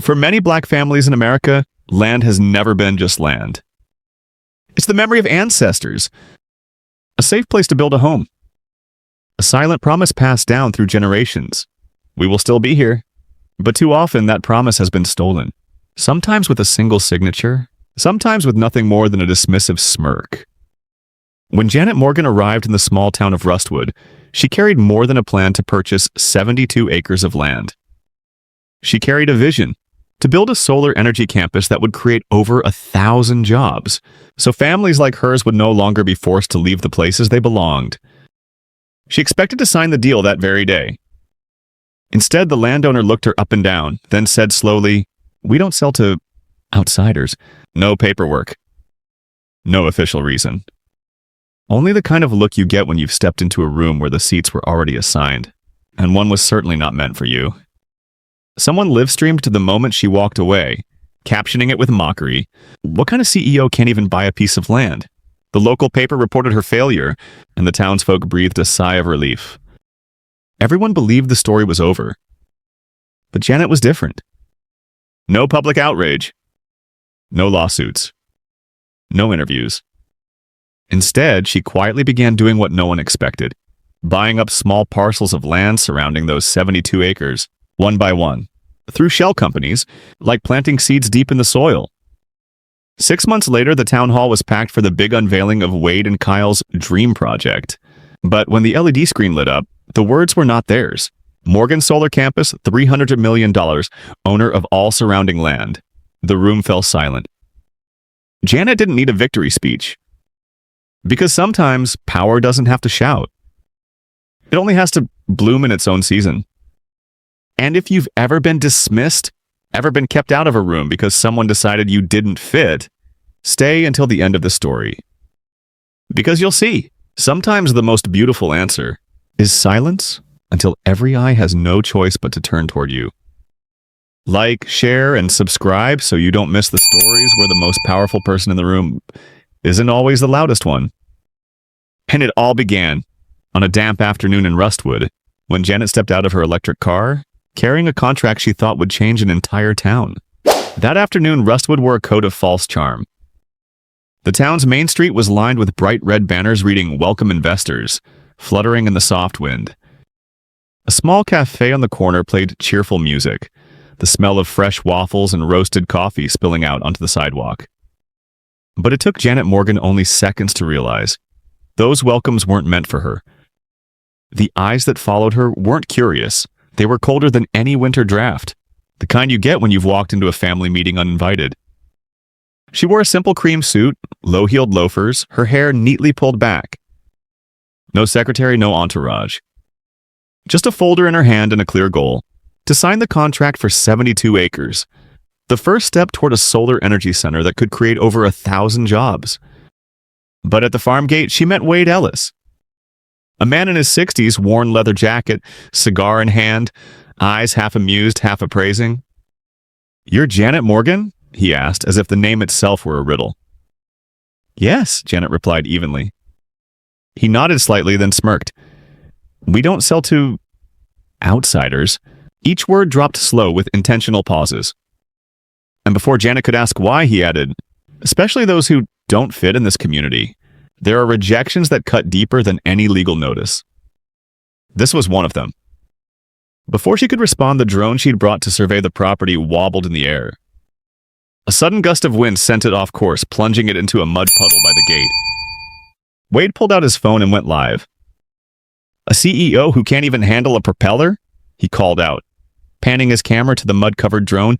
For many black families in America, land has never been just land. It's the memory of ancestors, a safe place to build a home, a silent promise passed down through generations. We will still be here, but too often that promise has been stolen, sometimes with a single signature, sometimes with nothing more than a dismissive smirk. When Janet Morgan arrived in the small town of Rustwood, she carried more than a plan to purchase 72 acres of land. She carried a vision to build a solar energy campus that would create over 1,000 jobs, so families like hers would no longer be forced to leave the places they belonged. She expected to sign the deal that very day. Instead, the landowner looked her up and down, then said slowly, "We don't sell to outsiders. No paperwork. No official reason. Only the kind of look you get when you've stepped into a room where the seats were already assigned, and one was certainly not meant for you." Someone live-streamed to the moment she walked away, captioning it with mockery. What kind of CEO can't even buy a piece of land? The local paper reported her failure, and the townsfolk breathed a sigh of relief. Everyone believed the story was over. But Janet was different. No public outrage. No lawsuits. No interviews. Instead, she quietly began doing what no one expected, buying up small parcels of land surrounding those 72 acres, one by one, through shell companies, like planting seeds deep in the soil. 6 months later, the town hall was packed for the big unveiling of Wade and Kyle's dream project. But when the LED screen lit up, the words were not theirs. Morgan Solar Campus, $300 million, owner of all surrounding land. The room fell silent. Janet didn't need a victory speech. Because sometimes power doesn't have to shout. It only has to bloom in its own season. And if you've ever been dismissed, ever been kept out of a room because someone decided you didn't fit, stay until the end of the story. Because you'll see, sometimes the most beautiful answer is silence until every eye has no choice but to turn toward you. Like, share, and subscribe so you don't miss the stories where the most powerful person in the room isn't always the loudest one. And it all began on a damp afternoon in Rustwood when Janet stepped out of her electric car, carrying a contract she thought would change an entire town. That afternoon, Rustwood wore a coat of false charm. The town's main street was lined with bright red banners reading "Welcome Investors," fluttering in the soft wind. A small cafe on the corner played cheerful music, the smell of fresh waffles and roasted coffee spilling out onto the sidewalk. But it took Janet Morgan only seconds to realize those welcomes weren't meant for her. The eyes that followed her weren't curious. They were colder than any winter draft, the kind you get when you've walked into a family meeting uninvited. She wore a simple cream suit, low-heeled loafers, her hair neatly pulled back. No secretary, no entourage. Just a folder in her hand and a clear goal: to sign the contract for 72 acres, the first step toward a solar energy center that could create over 1,000 jobs. But at the farm gate, she met Wade Ellis. A man in his 60s, worn leather jacket, cigar in hand, eyes half amused, half appraising. "You're Janet Morgan?" he asked, as if the name itself were a riddle. "Yes," Janet replied evenly. He nodded slightly, then smirked. "We don't sell to outsiders." Each word dropped slow with intentional pauses. And before Janet could ask why, he added, "Especially those who don't fit in this community. There are rejections that cut deeper than any legal notice." This was one of them. Before she could respond, the drone she'd brought to survey the property wobbled in the air. A sudden gust of wind sent it off course, plunging it into a mud puddle by the gate. Wade pulled out his phone and went live. "A CEO who can't even handle a propeller?" he called out, panning his camera to the mud-covered drone.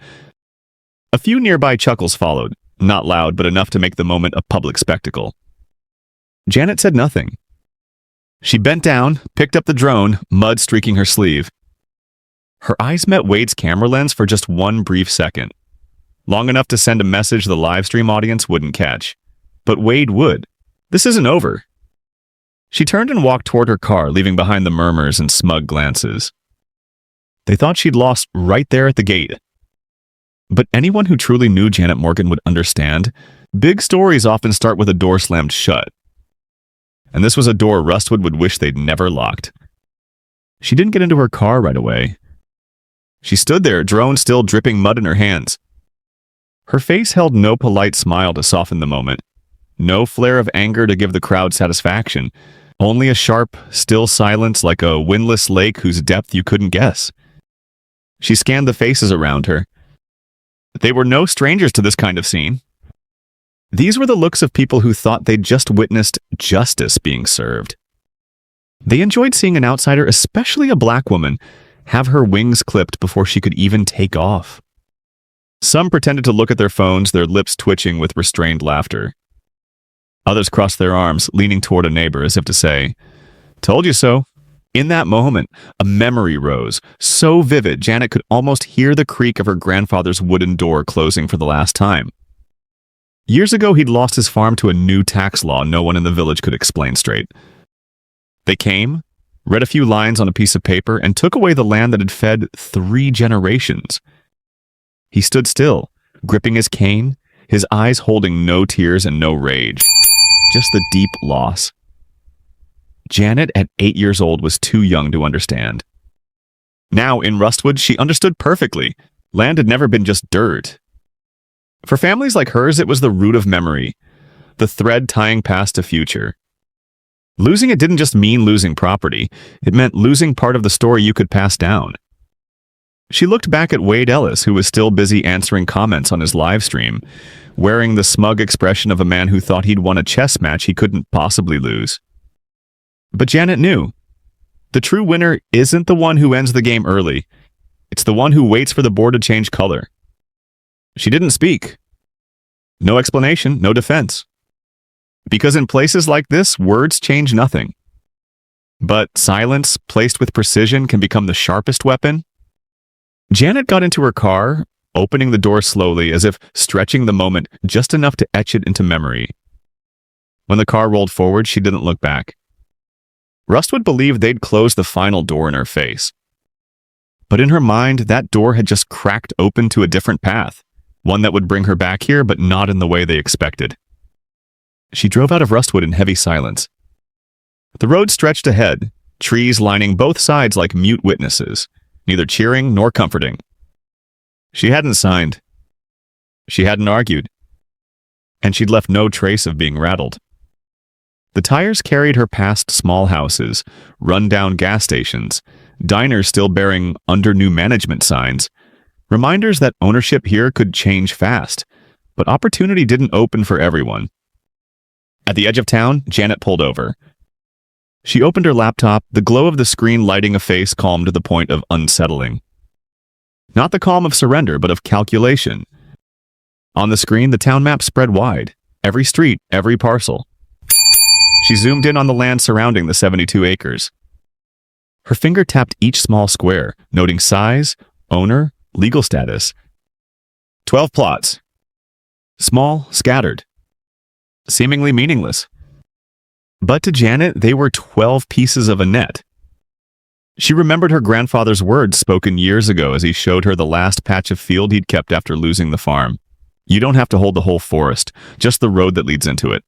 A few nearby chuckles followed, not loud, but enough to make the moment a public spectacle. Janet said nothing. She bent down, picked up the drone, mud streaking her sleeve. Her eyes met Wade's camera lens for just one brief second, long enough to send a message the live stream audience wouldn't catch. But Wade would. This isn't over. She turned and walked toward her car, leaving behind the murmurs and smug glances. They thought she'd lost right there at the gate. But anyone who truly knew Janet Morgan would understand, big stories often start with a door slammed shut. And this was a door Rustwood would wish they'd never locked. She didn't get into her car right away. She stood there, drone still dripping mud in her hands. Her face held no polite smile to soften the moment, no flare of anger to give the crowd satisfaction, only a sharp, still silence like a windless lake whose depth you couldn't guess. She scanned the faces around her. They were no strangers to this kind of scene. These were the looks of people who thought they'd just witnessed justice being served. They enjoyed seeing an outsider, especially a black woman, have her wings clipped before she could even take off. Some pretended to look at their phones, their lips twitching with restrained laughter. Others crossed their arms, leaning toward a neighbor as if to say, "Told you so." In that moment, a memory rose, so vivid Janet could almost hear the creak of her grandfather's wooden door closing for the last time. Years ago, he'd lost his farm to a new tax law no one in the village could explain straight. They came, read a few lines on a piece of paper, and took away the land that had fed 3 generations. He stood still, gripping his cane, his eyes holding no tears and no rage, just the deep loss. Janet, at 8 years old, was too young to understand. Now, in Rustwood, she understood perfectly. Land had never been just dirt. For families like hers, it was the root of memory, the thread tying past to future. Losing it didn't just mean losing property. It meant losing part of the story you could pass down. She looked back at Wade Ellis, who was still busy answering comments on his live stream, wearing the smug expression of a man who thought he'd won a chess match he couldn't possibly lose. But Janet knew. The true winner isn't the one who ends the game early. It's the one who waits for the board to change color. She didn't speak. No explanation, no defense. Because in places like this, words change nothing. But silence, placed with precision, can become the sharpest weapon. Janet got into her car, opening the door slowly as if stretching the moment just enough to etch it into memory. When the car rolled forward, she didn't look back. Rustwood believed they'd closed the final door in her face. But in her mind, that door had just cracked open to a different path, one that would bring her back here, but not in the way they expected. She drove out of Rustwood in heavy silence. The road stretched ahead, trees lining both sides like mute witnesses, neither cheering nor comforting. She hadn't signed. She hadn't argued. And she'd left no trace of being rattled. The tires carried her past small houses, run-down gas stations, diners still bearing under new management signs, reminders that ownership here could change fast, but opportunity didn't open for everyone. At the edge of town, Janet pulled over. She opened her laptop, the glow of the screen lighting a face calm to the point of unsettling. Not the calm of surrender, but of calculation. On the screen, the town map spread wide, every street, every parcel. She zoomed in on the land surrounding the 72 acres. Her finger tapped each small square, noting size, owner, legal status. 12 plots. Small, scattered. Seemingly meaningless. But to Janet, they were 12 pieces of a net. She remembered her grandfather's words spoken years ago as he showed her the last patch of field he'd kept after losing the farm. You don't have to hold the whole forest, just the road that leads into it.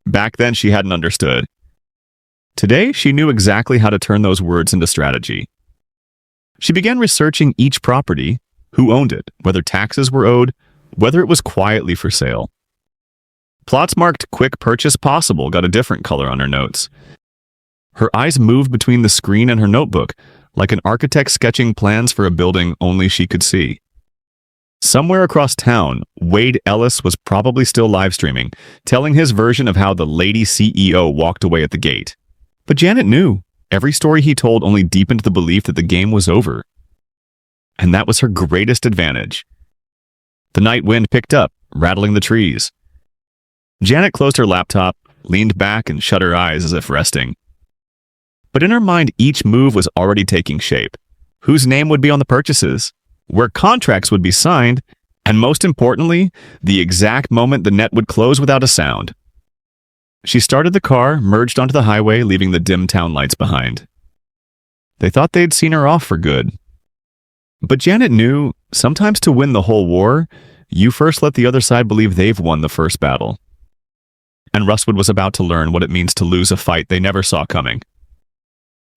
Back then, she hadn't understood. Today, she knew exactly how to turn those words into strategy. She began researching each property, who owned it, whether taxes were owed, whether it was quietly for sale. Plots marked quick purchase possible got a different color on her notes. Her eyes moved between the screen and her notebook, like an architect sketching plans for a building only she could see. Somewhere across town, Wade Ellis was probably still live streaming, telling his version of how the lady CEO walked away at the gate. But Janet knew. Every story he told only deepened the belief that the game was over. And that was her greatest advantage. The night wind picked up, rattling the trees. Janet closed her laptop, leaned back, and shut her eyes as if resting. But in her mind, each move was already taking shape. Whose name would be on the purchases? Where contracts would be signed, and most importantly, the exact moment the net would close without a sound. She started the car, merged onto the highway, leaving the dim town lights behind. They thought they'd seen her off for good. But Janet knew, sometimes to win the whole war, you first let the other side believe they've won the first battle. And Rustwood was about to learn what it means to lose a fight they never saw coming.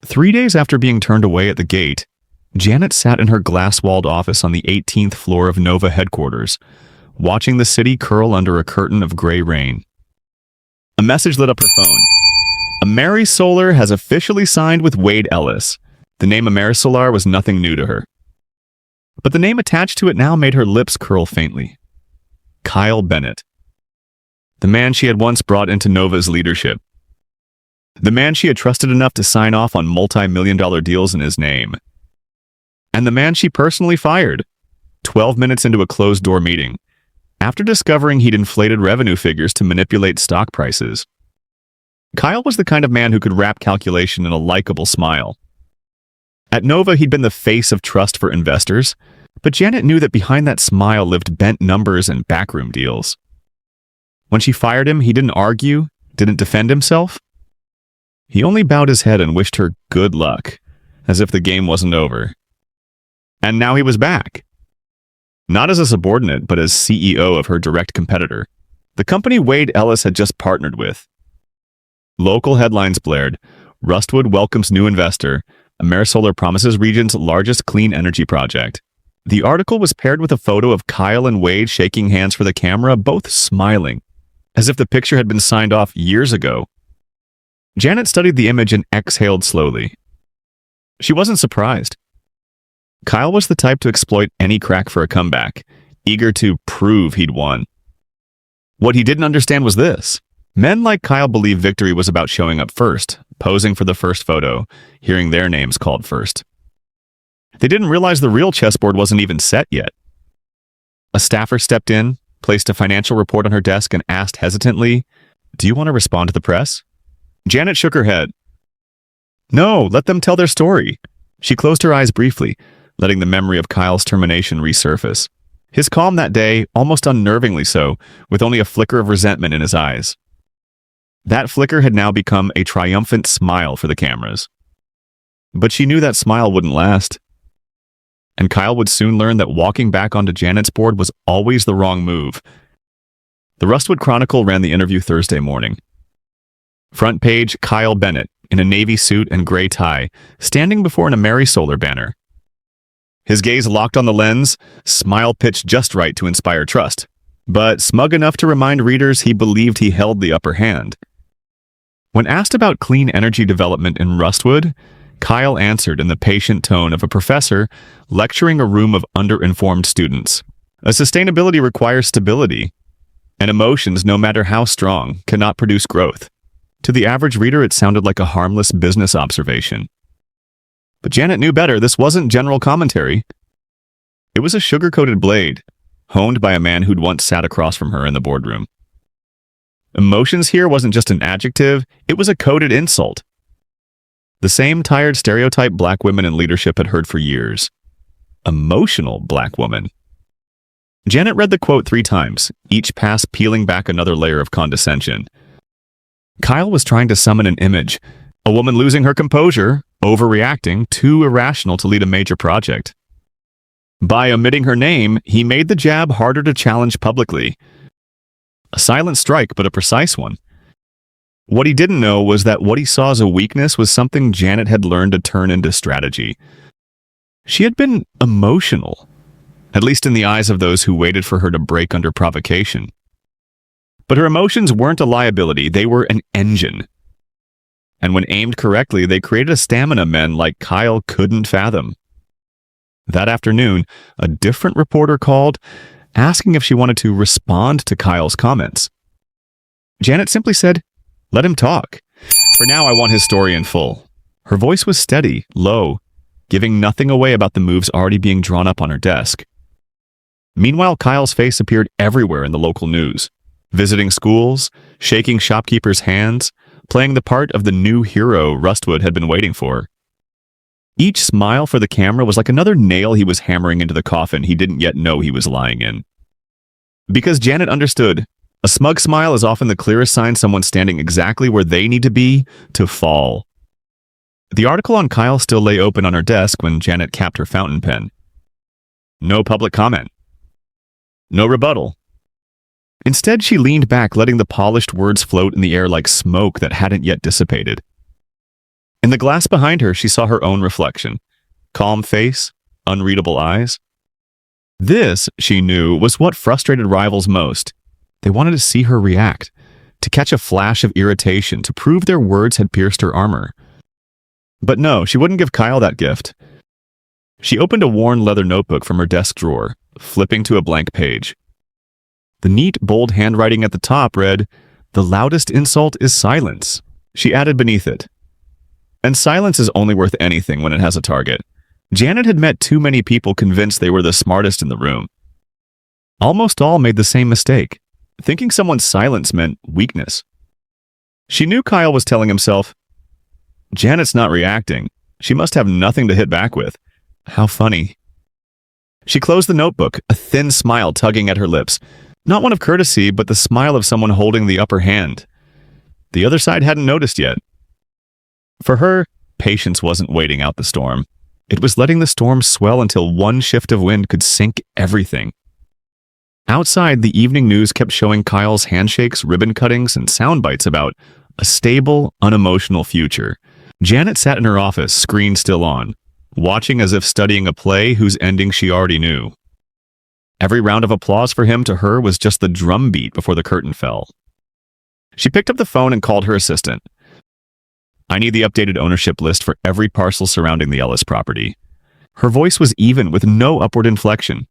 3 days after being turned away at the gate, Janet sat in her glass-walled office on the 18th floor of Nova headquarters, watching the city curl under a curtain of gray rain. A message lit up her phone. AmeriSolar has officially signed with Wade Ellis. The name AmeriSolar was nothing new to her. But the name attached to it now made her lips curl faintly. Kyle Bennett. The man she had once brought into Nova's leadership. The man she had trusted enough to sign off on multi-million-dollar deals in his name. And the man she personally fired, 12 minutes into a closed-door meeting, after discovering he'd inflated revenue figures to manipulate stock prices. Kyle was the kind of man who could wrap calculation in a likable smile. At Nova, he'd been the face of trust for investors, but Janet knew that behind that smile lived bent numbers and backroom deals. When she fired him, he didn't argue, didn't defend himself. He only bowed his head and wished her good luck, as if the game wasn't over. And now he was back. Not as a subordinate, but as CEO of her direct competitor, the company Wade Ellis had just partnered with. Local headlines blared, Rustwood welcomes new investor, AmeriSolar promises region's largest clean energy project. The article was paired with a photo of Kyle and Wade shaking hands for the camera, both smiling, as if the picture had been signed off years ago. Janet studied the image and exhaled slowly. She wasn't surprised. Kyle was the type to exploit any crack for a comeback, eager to prove he'd won. What he didn't understand was this. Men like Kyle believed victory was about showing up first, posing for the first photo, hearing their names called first. They didn't realize the real chessboard wasn't even set yet. A staffer stepped in, placed a financial report on her desk, and asked hesitantly, "Do you want to respond to the press?" Janet shook her head. "No, let them tell their story." She closed her eyes briefly, letting the memory of Kyle's termination resurface. His calm that day, almost unnervingly so, with only a flicker of resentment in his eyes. That flicker had now become a triumphant smile for the cameras. But she knew that smile wouldn't last. And Kyle would soon learn that walking back onto Janet's board was always the wrong move. The Rustwood Chronicle ran the interview Thursday morning. Front page, Kyle Bennett, in a navy suit and gray tie, standing before an AmeriSolar banner. His gaze locked on the lens, smile pitched just right to inspire trust, but smug enough to remind readers he believed he held the upper hand. When asked about clean energy development in Rustwood, Kyle answered in the patient tone of a professor lecturing a room of underinformed students. A sustainability requires stability, and emotions, no matter how strong, cannot produce growth. To the average reader, it sounded like a harmless business observation. But Janet knew better. This wasn't general commentary. It was a sugar-coated blade, honed by a man who'd once sat across from her in the boardroom. Emotions here wasn't just an adjective, it was a coded insult. The same tired stereotype black women in leadership had heard for years. Emotional black woman. Janet read the quote 3 times, each pass peeling back another layer of condescension. Kyle was trying to summon an image, a woman losing her composure, overreacting, too irrational to lead a major project. By omitting her name, he made the jab harder to challenge publicly. A silent strike, but a precise one. What he didn't know was that what he saw as a weakness was something Janet had learned to turn into strategy. She had been emotional, at least in the eyes of those who waited for her to break under provocation. But her emotions weren't a liability, they were an engine. And when aimed correctly, they created a stamina men like Kyle couldn't fathom. That afternoon, a different reporter called, asking if she wanted to respond to Kyle's comments. Janet simply said, "Let him talk. For now, I want his story in full." Her voice was steady, low, giving nothing away about the moves already being drawn up on her desk. Meanwhile, Kyle's face appeared everywhere in the local news, visiting schools, shaking shopkeepers' hands, playing the part of the new hero Rustwood had been waiting for. Each smile for the camera was like another nail he was hammering into the coffin he didn't yet know he was lying in. Because Janet understood, a smug smile is often the clearest sign someone's standing exactly where they need to be to fall. The article on Kyle still lay open on her desk when Janet capped her fountain pen. No public comment. No rebuttal. Instead, she leaned back, letting the polished words float in the air like smoke that hadn't yet dissipated. In the glass behind her, she saw her own reflection. Calm face, unreadable eyes. This, she knew, was what frustrated rivals most. They wanted to see her react, to catch a flash of irritation, to prove their words had pierced her armor. But no, she wouldn't give Kyle that gift. She opened a worn leather notebook from her desk drawer, flipping to a blank page. The neat, bold handwriting at the top read, "The loudest insult is silence." She added beneath it, "And silence is only worth anything when it has a target." Janet had met too many people convinced they were the smartest in the room. Almost all made the same mistake, thinking someone's silence meant weakness. She knew Kyle was telling himself, "Janet's not reacting. She must have nothing to hit back with. How funny." She closed the notebook, a thin smile tugging at her lips. Not one of courtesy, but the smile of someone holding the upper hand. The other side hadn't noticed yet. For her, patience wasn't waiting out the storm. It was letting the storm swell until one shift of wind could sink everything. Outside, the evening news kept showing Kyle's handshakes, ribbon cuttings, and sound bites about a stable, unemotional future. Janet sat in her office, screen still on, watching as if studying a play whose ending she already knew. Every round of applause for him to her was just the drumbeat before the curtain fell. She picked up the phone and called her assistant. "I need the updated ownership list for every parcel surrounding the Ellis property." Her voice was even, with no upward inflection.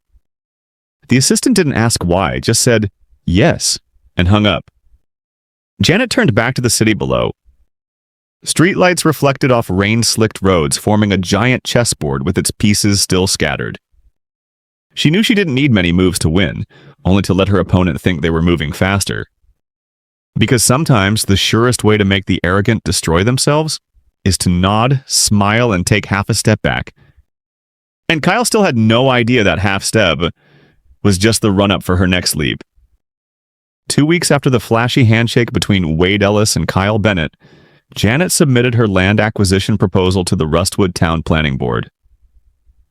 The assistant didn't ask why, just said, "Yes," and hung up. Janet turned back to the city below. Streetlights reflected off rain-slicked roads, forming a giant chessboard with its pieces still scattered. She knew she didn't need many moves to win, only to let her opponent think they were moving faster. Because sometimes the surest way to make the arrogant destroy themselves is to nod, smile, and take half a step back. And Kyle still had no idea that half step was just the run-up for her next leap. 2 weeks after the flashy handshake between Wade Ellis and Kyle Bennett, Janet submitted her land acquisition proposal to the Rustwood Town Planning Board.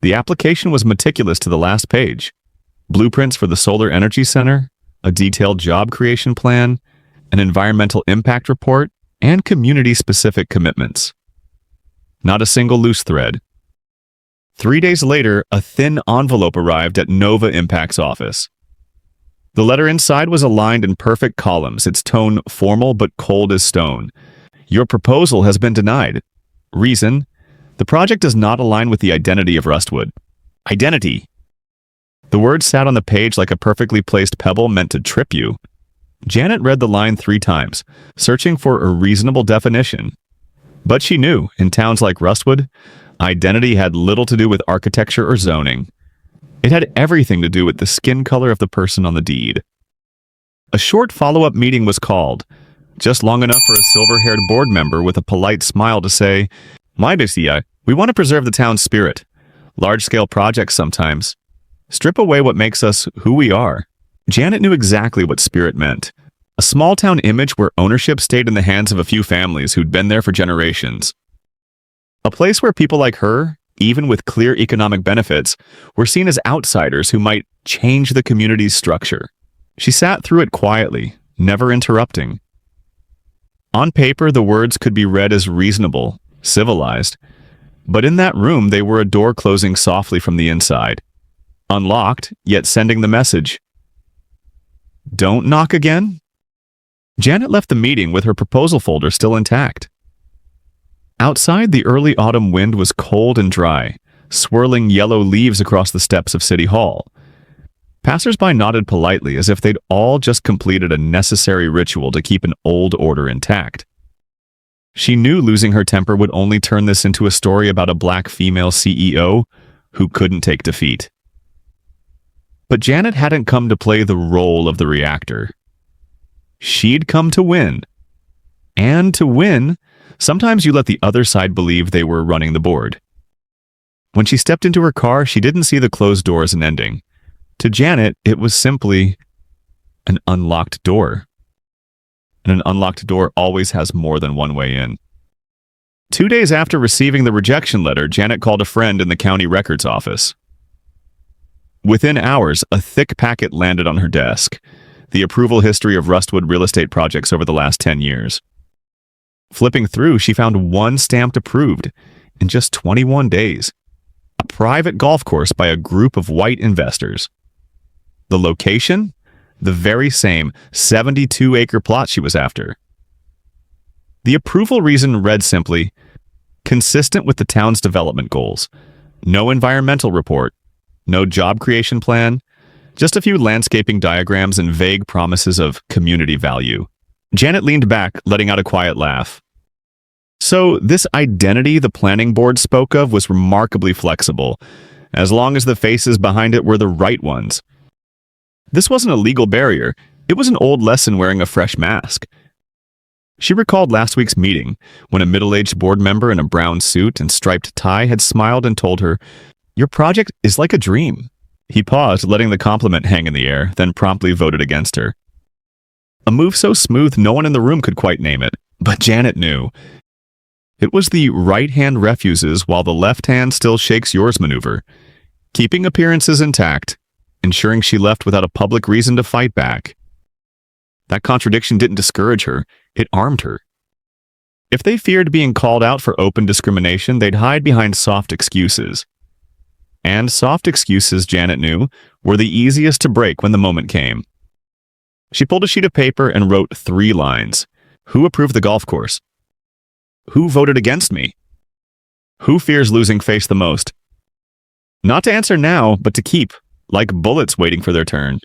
The application was meticulous to the last page. Blueprints for the Solar Energy Center, a detailed job creation plan, an environmental impact report, and community-specific commitments. Not a single loose thread. 3 days later, a thin envelope arrived at Nova Impact's office. The letter inside was aligned in perfect columns, its tone formal but cold as stone. "Your proposal has been denied. Reason: the project does not align with the identity of Rustwood." Identity! The words sat on the page like a perfectly placed pebble meant to trip you. Janet read the line 3 times, searching for a reasonable definition. But she knew, in towns like Rustwood, identity had little to do with architecture or zoning. It had everything to do with the skin color of the person on the deed. A short follow-up meeting was called, just long enough for a silver-haired board member with a polite smile to say, "My dear, we want to preserve the town's spirit. Large-scale projects sometimes strip away what makes us who we are." Janet knew exactly what spirit meant. A small-town image where ownership stayed in the hands of a few families who'd been there for generations. A place where people like her, even with clear economic benefits, were seen as outsiders who might change the community's structure. She sat through it quietly, never interrupting. On paper, the words could be read as reasonable, civilized, but in that room they were a door closing softly from the inside. Unlocked, yet sending the message, "Don't knock again?" Janet left the meeting with her proposal folder still intact. Outside, the early autumn wind was cold and dry, swirling yellow leaves across the steps of City Hall. Passers-by nodded politely as if they'd all just completed a necessary ritual to keep an old order intact. She knew losing her temper would only turn this into a story about a black female CEO who couldn't take defeat. But Janet hadn't come to play the role of the reactor. She'd come to win. And to win, sometimes you let the other side believe they were running the board. When she stepped into her car, she didn't see the closed door as an ending. To Janet, it was simply an unlocked door. And an unlocked door always has more than one way in. 2 days after receiving the rejection letter, Janet called a friend in the county records office. Within hours, a thick packet landed on her desk, the approval history of Rustwood real estate projects over the last 10 years. Flipping through, she found one stamped approved in just 21 days. a private golf course by a group of white investors. The location? The very same 72-acre plot she was after. The approval reason read simply, consistent with the town's development goals. No environmental report, no job creation plan, just a few landscaping diagrams and vague promises of community value. Janet leaned back, letting out a quiet laugh. So this identity the planning board spoke of was remarkably flexible, as long as the faces behind it were the right ones. This wasn't a legal barrier, it was an old lesson wearing a fresh mask. She recalled last week's meeting, when a middle-aged board member in a brown suit and striped tie had smiled and told her, "Your project is like a dream." He paused, letting the compliment hang in the air, then promptly voted against her. A move so smooth no one in the room could quite name it, but Janet knew. It was the right hand refuses while the left hand still shakes yours maneuver, keeping appearances intact, ensuring she left without a public reason to fight back. That contradiction didn't discourage her, it armed her. If they feared being called out for open discrimination, they'd hide behind soft excuses. And soft excuses, Janet knew, were the easiest to break when the moment came. She pulled a sheet of paper and wrote 3 lines. Who approved the golf course? Who voted against me? Who fears losing face the most? Not to answer now, but to keep, like bullets waiting for their turn.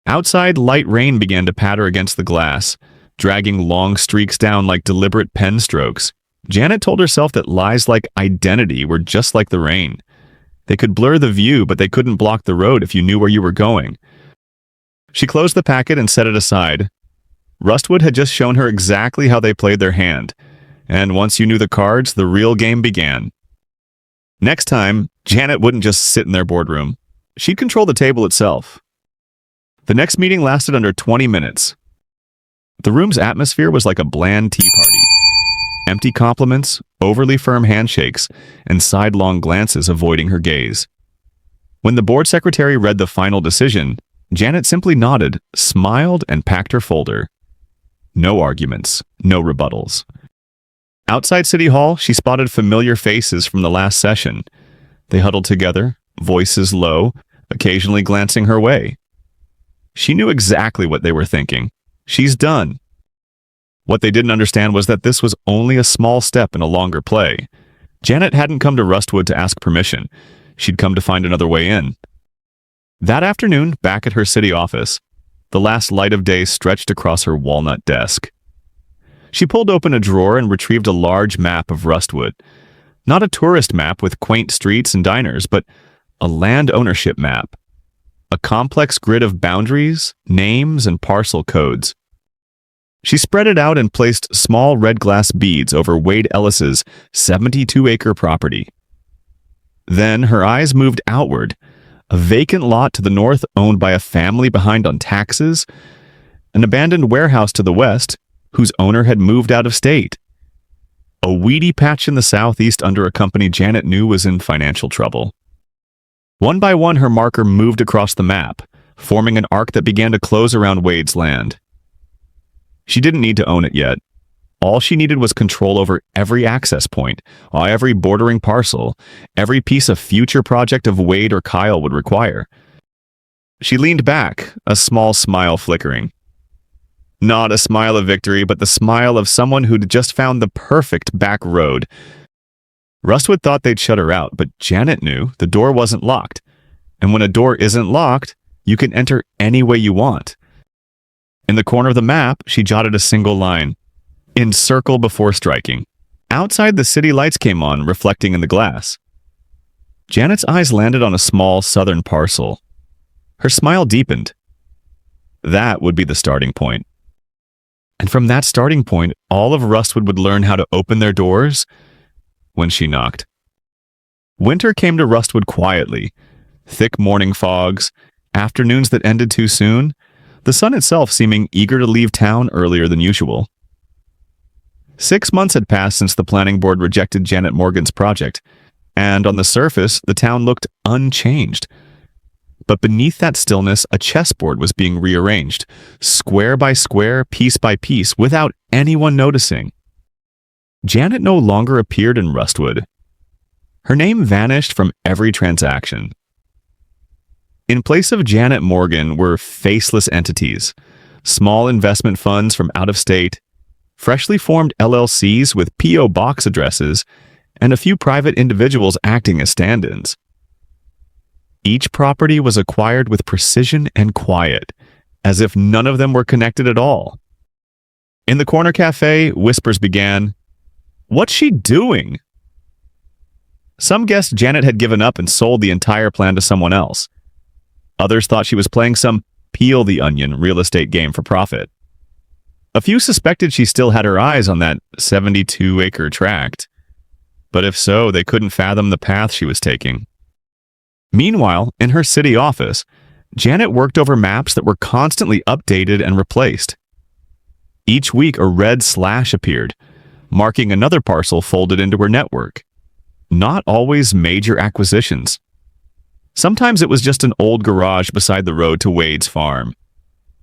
Outside, light rain began to patter against the glass, dragging long streaks down like deliberate pen strokes. Janet told herself that lies like identity were just like the rain. They could blur the view, but they couldn't block the road if you knew where you were going. She closed the packet and set it aside. Rustwood had just shown her exactly how they played their hand, and once you knew the cards, the real game began. Next time, Janet wouldn't just sit in their boardroom. She'd control the table itself. The next meeting lasted under 20 minutes. The room's atmosphere was like a bland tea party. Empty compliments, overly firm handshakes, and sidelong glances avoiding her gaze. When the board secretary read the final decision, Janet simply nodded, smiled, and packed her folder. No arguments, no rebuttals. Outside City Hall, she spotted familiar faces from the last session. They huddled together, voices low, occasionally glancing her way. She knew exactly what they were thinking. She's done. What they didn't understand was that this was only a small step in a longer play. Janet hadn't come to Rustwood to ask permission. She'd come to find another way in. That afternoon, back at her city office, the last light of day stretched across her walnut desk. She pulled open a drawer and retrieved a large map of Rustwood. Not a tourist map with quaint streets and diners, but a land ownership map. A complex grid of boundaries, names, and parcel codes. She spread it out and placed small red glass beads over Wade Ellis's 72-acre property. Then her eyes moved outward. A vacant lot to the north owned by a family behind on taxes. An abandoned warehouse to the west, whose owner had moved out of state. A weedy patch in the southeast under a company Janet knew was in financial trouble. One by one, her marker moved across the map, forming an arc that began to close around Wade's land. She didn't need to own it yet. All she needed was control over every access point, every bordering parcel, every piece of future project of Wade or Kyle would require. She leaned back, a small smile flickering. Not a smile of victory, but the smile of someone who'd just found the perfect back road. Rustwood thought they'd shut her out, but Janet knew the door wasn't locked. And when a door isn't locked, you can enter any way you want. In the corner of the map, she jotted a single line. Encircle before striking. Outside, the city lights came on, reflecting in the glass. Janet's eyes landed on a small southern parcel. Her smile deepened. That would be the starting point. And from that starting point, all of Rustwood would learn how to open their doors when she knocked. Winter came to Rustwood quietly. Thick morning fogs, afternoons that ended too soon, the sun itself seeming eager to leave town earlier than usual. 6 months had passed since the planning board rejected Janet Morgan's project, and on the surface, the town looked unchanged. But beneath that stillness, a chessboard was being rearranged, square by square, piece by piece, without anyone noticing. Janet no longer appeared in Rustwood. Her name vanished from every transaction. In place of Janet Morgan were faceless entities, small investment funds from out of state, freshly formed LLCs with P.O. box addresses, and a few private individuals acting as stand-ins. Each property was acquired with precision and quiet, as if none of them were connected at all. In the corner cafe, whispers began, "What's she doing?" Some guessed Janet had given up and sold the entire plan to someone else. Others thought she was playing some peel the onion real estate game for profit. A few suspected she still had her eyes on that 72-acre tract. But if so, they couldn't fathom the path she was taking. Meanwhile, in her city office, Janet worked over maps that were constantly updated and replaced. Each week, a red slash appeared, marking another parcel folded into her network. Not always major acquisitions. Sometimes it was just an old garage beside the road to Wade's farm.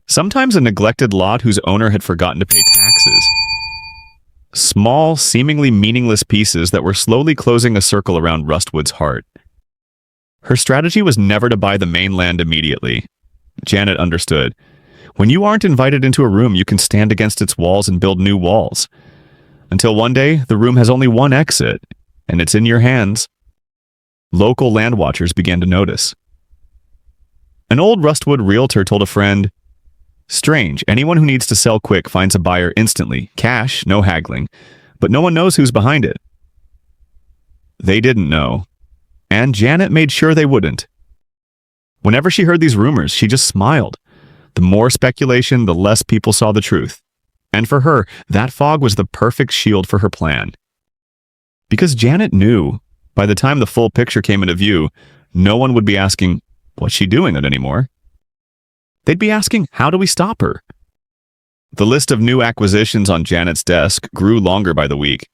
Sometimes a neglected lot whose owner had forgotten to pay taxes. Small, seemingly meaningless pieces that were slowly closing a circle around Rustwood's heart. Her strategy was never to buy the main land immediately. Janet understood. When you aren't invited into a room, you can stand against its walls and build new walls. Until one day, the room has only one exit, and it's in your hands. Local land watchers began to notice. An old Rustwood realtor told a friend, "Strange, anyone who needs to sell quick finds a buyer instantly, cash, no haggling, but no one knows who's behind it." They didn't know, and Janet made sure they wouldn't. Whenever she heard these rumors, she just smiled. The more speculation, the less people saw the truth. And for her, that fog was the perfect shield for her plan. Because Janet knew, by the time the full picture came into view, no one would be asking, "What's she doing?" it anymore. They'd be asking, "How do we stop her?" The list of new acquisitions on Janet's desk grew longer by the week.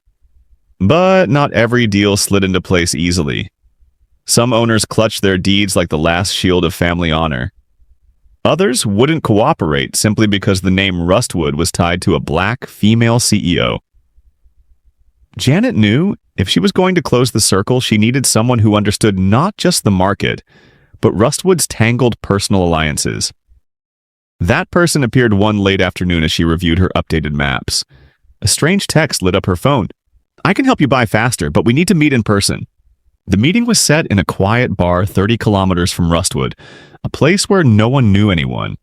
But not every deal slid into place easily. Some owners clutched their deeds like the last shield of family honor. Others wouldn't cooperate simply because the name Rustwood was tied to a black female CEO. Janet knew if she was going to close the circle, she needed someone who understood not just the market, but Rustwood's tangled personal alliances. That person appeared one late afternoon as she reviewed her updated maps. A strange text lit up her phone. "I can help you buy faster, but we need to meet in person." The meeting was set in a quiet bar 30 kilometers from Rustwood, a place where no one knew anyone.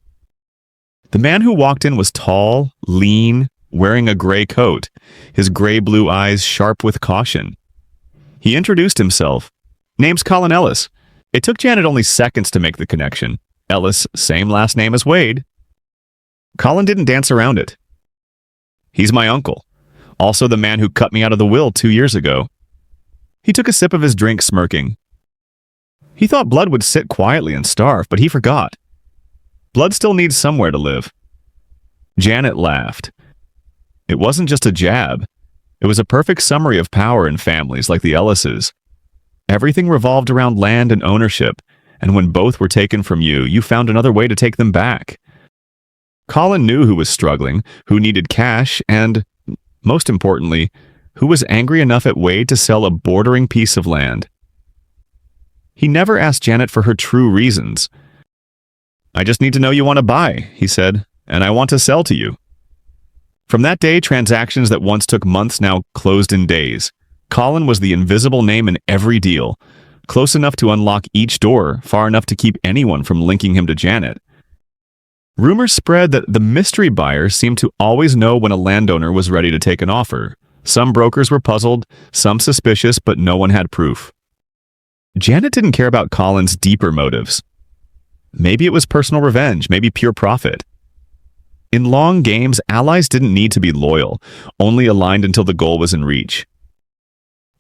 The man who walked in was tall, lean, wearing a gray coat, his gray-blue eyes sharp with caution. He introduced himself. "Name's Colin Ellis." It took Janet only seconds to make the connection. Ellis, same last name as Wade. Colin didn't dance around it. "He's my uncle, also the man who cut me out of the will 2 years ago." He took a sip of his drink, smirking. He thought blood would sit quietly and starve, but he forgot. Blood still needs somewhere to live. Janet laughed. It wasn't just a jab. It was a perfect summary of power in families like the Ellises. Everything revolved around land and ownership, and when both were taken from you, you found another way to take them back. Colin knew who was struggling, who needed cash, and, most importantly, who was angry enough at Wade to sell a bordering piece of land. He never asked Janet for her true reasons. "I just need to know you want to buy," he said, "and I want to sell to you." From that day, transactions that once took months now closed in days. Colin was the invisible name in every deal, close enough to unlock each door, far enough to keep anyone from linking him to Janet. Rumors spread that the mystery buyer seemed to always know when a landowner was ready to take an offer. Some brokers were puzzled, some suspicious, but no one had proof. Janet didn't care about Colin's deeper motives. Maybe it was personal revenge, maybe pure profit. In long games, allies didn't need to be loyal, only aligned until the goal was in reach.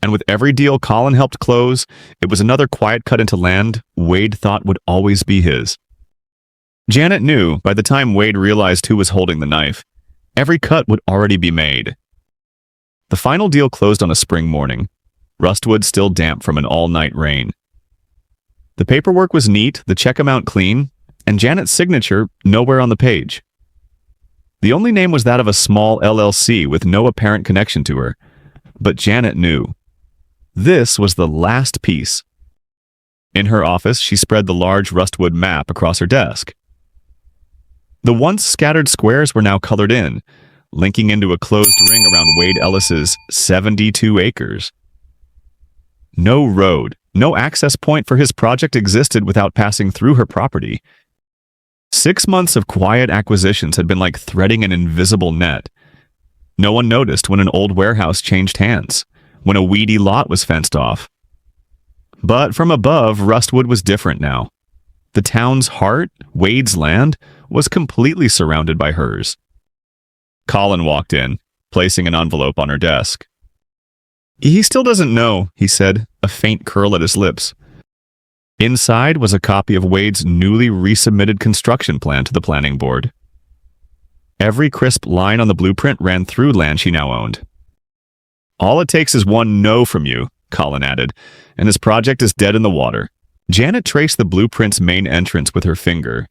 And with every deal Colin helped close, it was another quiet cut into land Wade thought would always be his. Janet knew, by the time Wade realized who was holding the knife, every cut would already be made. The final deal closed on a spring morning, Rustwood still damp from an all-night rain. The paperwork was neat, the check amount clean, and Janet's signature nowhere on the page. The only name was that of a small LLC with no apparent connection to her, but Janet knew. This was the last piece. In her office, she spread the large rustwood map across her desk. The once scattered squares were now colored in, linking into a closed ring around Wade Ellis's 72 acres. No road, no access point for his project existed without passing through her property. 6 months of quiet acquisitions had been like threading an invisible net. No one noticed when an old warehouse changed hands, when a weedy lot was fenced off. But from above, Rustwood was different now. The town's heart, Wade's land, was completely surrounded by hers. Colin walked in, placing an envelope on her desk. "He still doesn't know," he said, a faint curl at his lips. Inside was a copy of Wade's newly resubmitted construction plan to the planning board. Every crisp line on the blueprint ran through land she now owned. "All it takes is one no from you," Colin added, "and his project is dead in the water." Janet traced the blueprint's main entrance with her finger,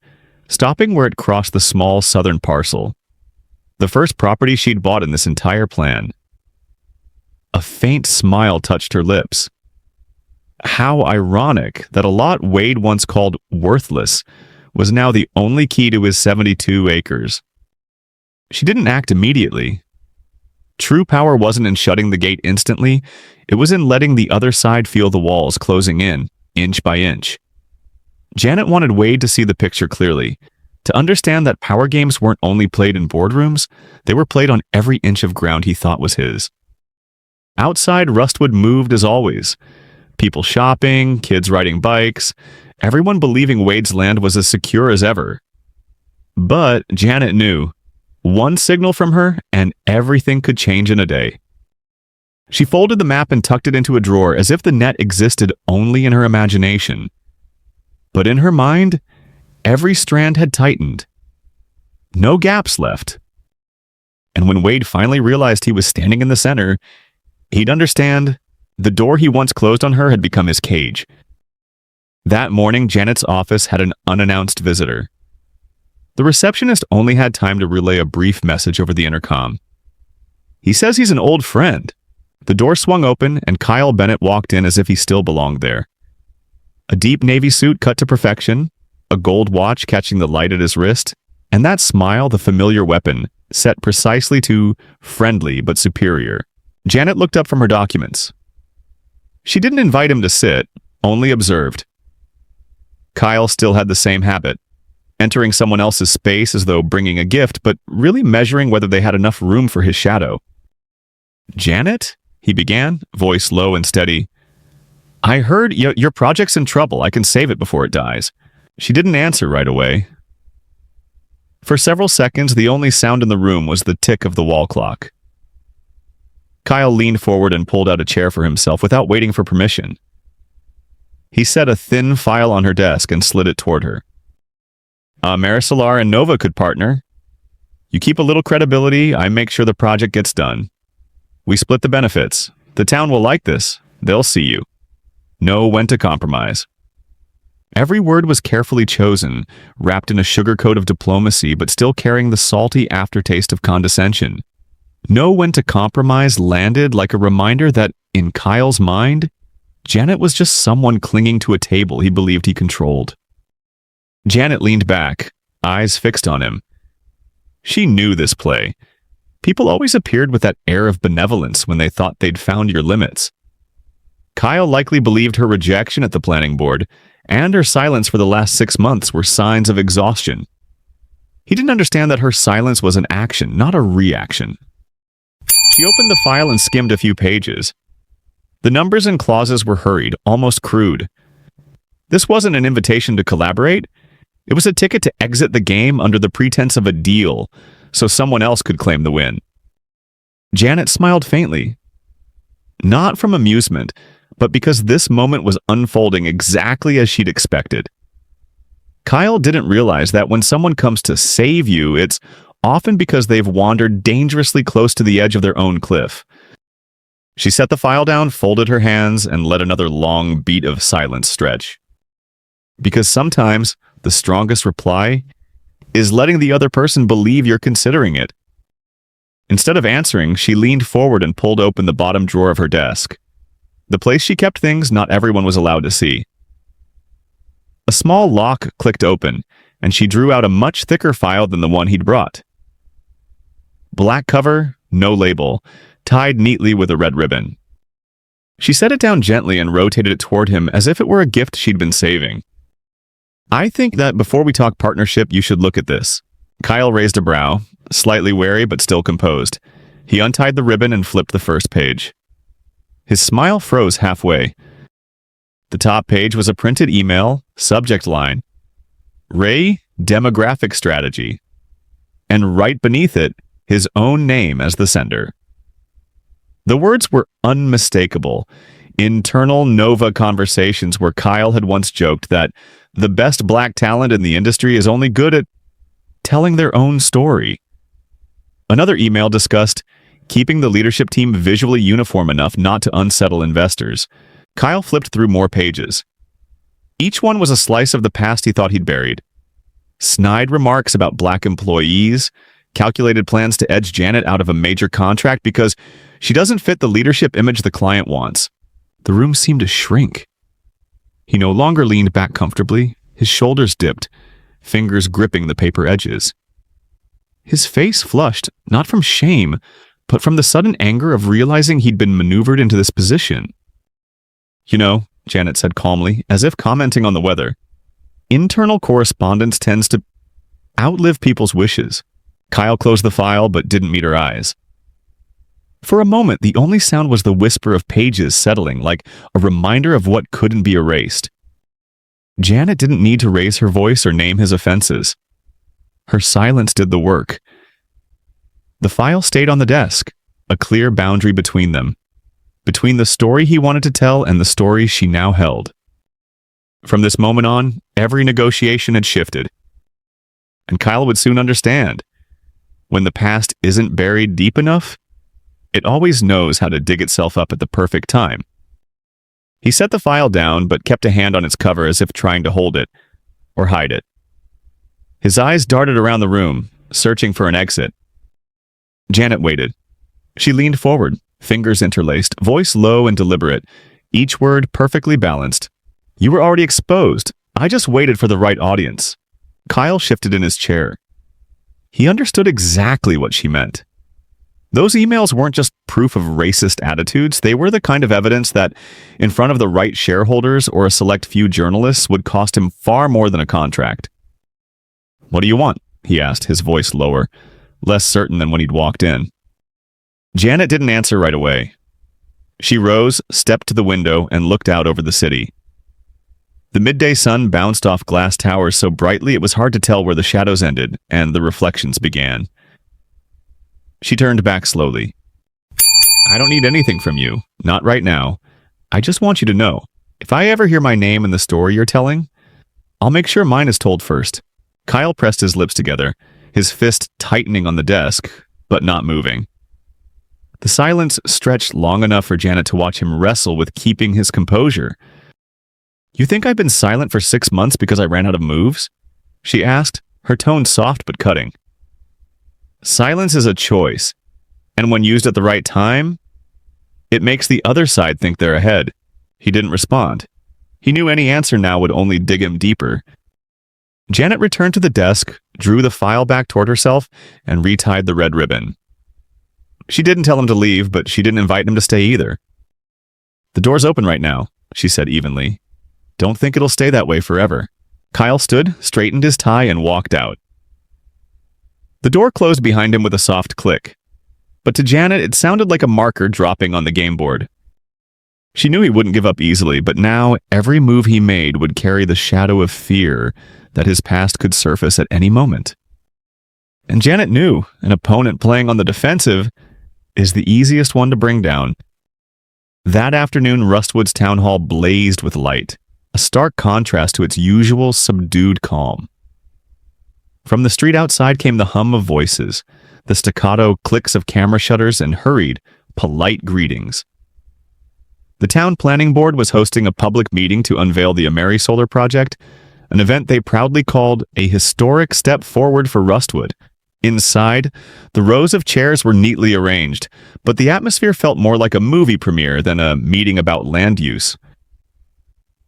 stopping where it crossed the small southern parcel. The first property she'd bought in this entire plan. A faint smile touched her lips. How ironic that a lot Wade once called worthless was now the only key to his 72 acres. She didn't act immediately. True power wasn't in shutting the gate instantly, it was in letting the other side feel the walls closing in, inch by inch. Janet wanted Wade to see the picture clearly, to understand that power games weren't only played in boardrooms, they were played on every inch of ground he thought was his. Outside, Rustwood moved as always. People shopping, kids riding bikes, everyone believing Wade's land was as secure as ever. But Janet knew, one signal from her and everything could change in a day. She folded the map and tucked it into a drawer as if the net existed only in her imagination. But in her mind, every strand had tightened. No gaps left. And when Wade finally realized he was standing in the center, he'd understand the door he once closed on her had become his cage. That morning, Janet's office had an unannounced visitor. The receptionist only had time to relay a brief message over the intercom. "He says he's an old friend." The door swung open, and Kyle Bennett walked in as if he still belonged there. A deep navy suit cut to perfection, a gold watch catching the light at his wrist, and that smile, the familiar weapon, set precisely to friendly but superior. Janet looked up from her documents. She didn't invite him to sit, only observed. Kyle still had the same habit, entering someone else's space as though bringing a gift, but really measuring whether they had enough room for his shadow. "Janet?" he began, voice low and steady. "I heard your project's in trouble. I can save it before it dies." She didn't answer right away. For several seconds, the only sound in the room was the tick of the wall clock. Kyle leaned forward and pulled out a chair for himself without waiting for permission. He set a thin file on her desk and slid it toward her. Marisolar and Nova could partner. You keep a little credibility, I make sure the project gets done. We split the benefits. The town will like this. They'll see you. Know when to compromise." Every word was carefully chosen, wrapped in a sugar coat of diplomacy, but still carrying the salty aftertaste of condescension. Know when to compromise landed like a reminder that, in Kyle's mind, Janet was just someone clinging to a table he believed he controlled. Janet leaned back, eyes fixed on him. She knew this play. People always appeared with that air of benevolence when they thought they'd found your limits. Kyle likely believed her rejection at the planning board and her silence for the last 6 months were signs of exhaustion. He didn't understand that her silence was an action, not a reaction. She opened the file and skimmed a few pages. The numbers and clauses were hurried, almost crude. This wasn't an invitation to collaborate. It was a ticket to exit the game under the pretense of a deal, so someone else could claim the win. Janet smiled faintly. Not from amusement, but because this moment was unfolding exactly as she'd expected. Kyle didn't realize that when someone comes to save you, it's often because they've wandered dangerously close to the edge of their own cliff. She set the file down, folded her hands, and let another long beat of silence stretch. Because sometimes the strongest reply is letting the other person believe you're considering it. Instead of answering, she leaned forward and pulled open the bottom drawer of her desk. The place she kept things not everyone was allowed to see. A small lock clicked open, and she drew out a much thicker file than the one he'd brought. Black cover, no label, tied neatly with a red ribbon. She set it down gently and rotated it toward him as if it were a gift she'd been saving. "I think that before we talk partnership, you should look at this." Kyle raised a brow, slightly wary but still composed. He untied the ribbon and flipped the first page. His smile froze halfway. The top page was a printed email, subject line, "Ray Demographic Strategy," and right beneath it, his own name as the sender. The words were unmistakable, internal Nova conversations where Kyle had once joked that the best black talent in the industry is only good at telling their own story. Another email discussed keeping the leadership team visually uniform enough not to unsettle investors. Kyle flipped through more pages. Each one was a slice of the past he thought he'd buried. Snide remarks about black employees, calculated plans to edge Janet out of a major contract because she doesn't fit the leadership image the client wants. The room seemed to shrink. He no longer leaned back comfortably. His shoulders dipped, fingers gripping the paper edges. His face flushed, not from shame, but from the sudden anger of realizing he'd been maneuvered into this position. "You know," Janet said calmly, as if commenting on the weather, "internal correspondence tends to outlive people's wishes." Kyle closed the file but didn't meet her eyes. For a moment, the only sound was the whisper of pages settling, like a reminder of what couldn't be erased. Janet didn't need to raise her voice or name his offenses. Her silence did the work. The file stayed on the desk, a clear boundary between them, between the story he wanted to tell and the story she now held. From this moment on, every negotiation had shifted. And Kyle would soon understand. When the past isn't buried deep enough, it always knows how to dig itself up at the perfect time. He set the file down but kept a hand on its cover as if trying to hold it, or hide it. His eyes darted around the room, searching for an exit. Janet waited. She leaned forward, fingers interlaced, voice low and deliberate, each word perfectly balanced. "You were already exposed. I just waited for the right audience." Kyle shifted in his chair. He understood exactly what she meant. Those emails weren't just proof of racist attitudes. They were the kind of evidence that, in front of the right shareholders or a select few journalists, would cost him far more than a contract. "What do you want?" he asked, his voice lower, less certain than when he'd walked in. Janet didn't answer right away. She rose, stepped to the window, and looked out over the city. The midday sun bounced off glass towers so brightly it was hard to tell where the shadows ended and the reflections began. She turned back slowly. "I don't need anything from you, not right now. I just want you to know, if I ever hear my name in the story you're telling, I'll make sure mine is told first." Kyle pressed his lips together, his fist tightening on the desk, but not moving. The silence stretched long enough for Janet to watch him wrestle with keeping his composure. "You think I've been silent for 6 months because I ran out of moves?" she asked, her tone soft but cutting. Silence is a choice, and when used at the right time, it makes the other side think they're ahead. He didn't respond. He knew any answer now would only dig him deeper. Janet returned to the desk, drew the file back toward herself, and retied the red ribbon. She didn't tell him to leave, but she didn't invite him to stay either. "The door's open right now," she said evenly. "Don't think it'll stay that way forever." Kyle stood, straightened his tie, and walked out. The door closed behind him with a soft click, but to Janet it sounded like a marker dropping on the game board. She knew he wouldn't give up easily, but now every move he made would carry the shadow of fear that his past could surface at any moment. And Janet knew an opponent playing on the defensive is the easiest one to bring down. That afternoon, Rustwood's town hall blazed with light, a stark contrast to its usual subdued calm. From the street outside came the hum of voices, the staccato clicks of camera shutters, and hurried, polite greetings. The town planning board was hosting a public meeting to unveil the AmeriSolar project, an event they proudly called a historic step forward for Rustwood. Inside, the rows of chairs were neatly arranged, but the atmosphere felt more like a movie premiere than a meeting about land use.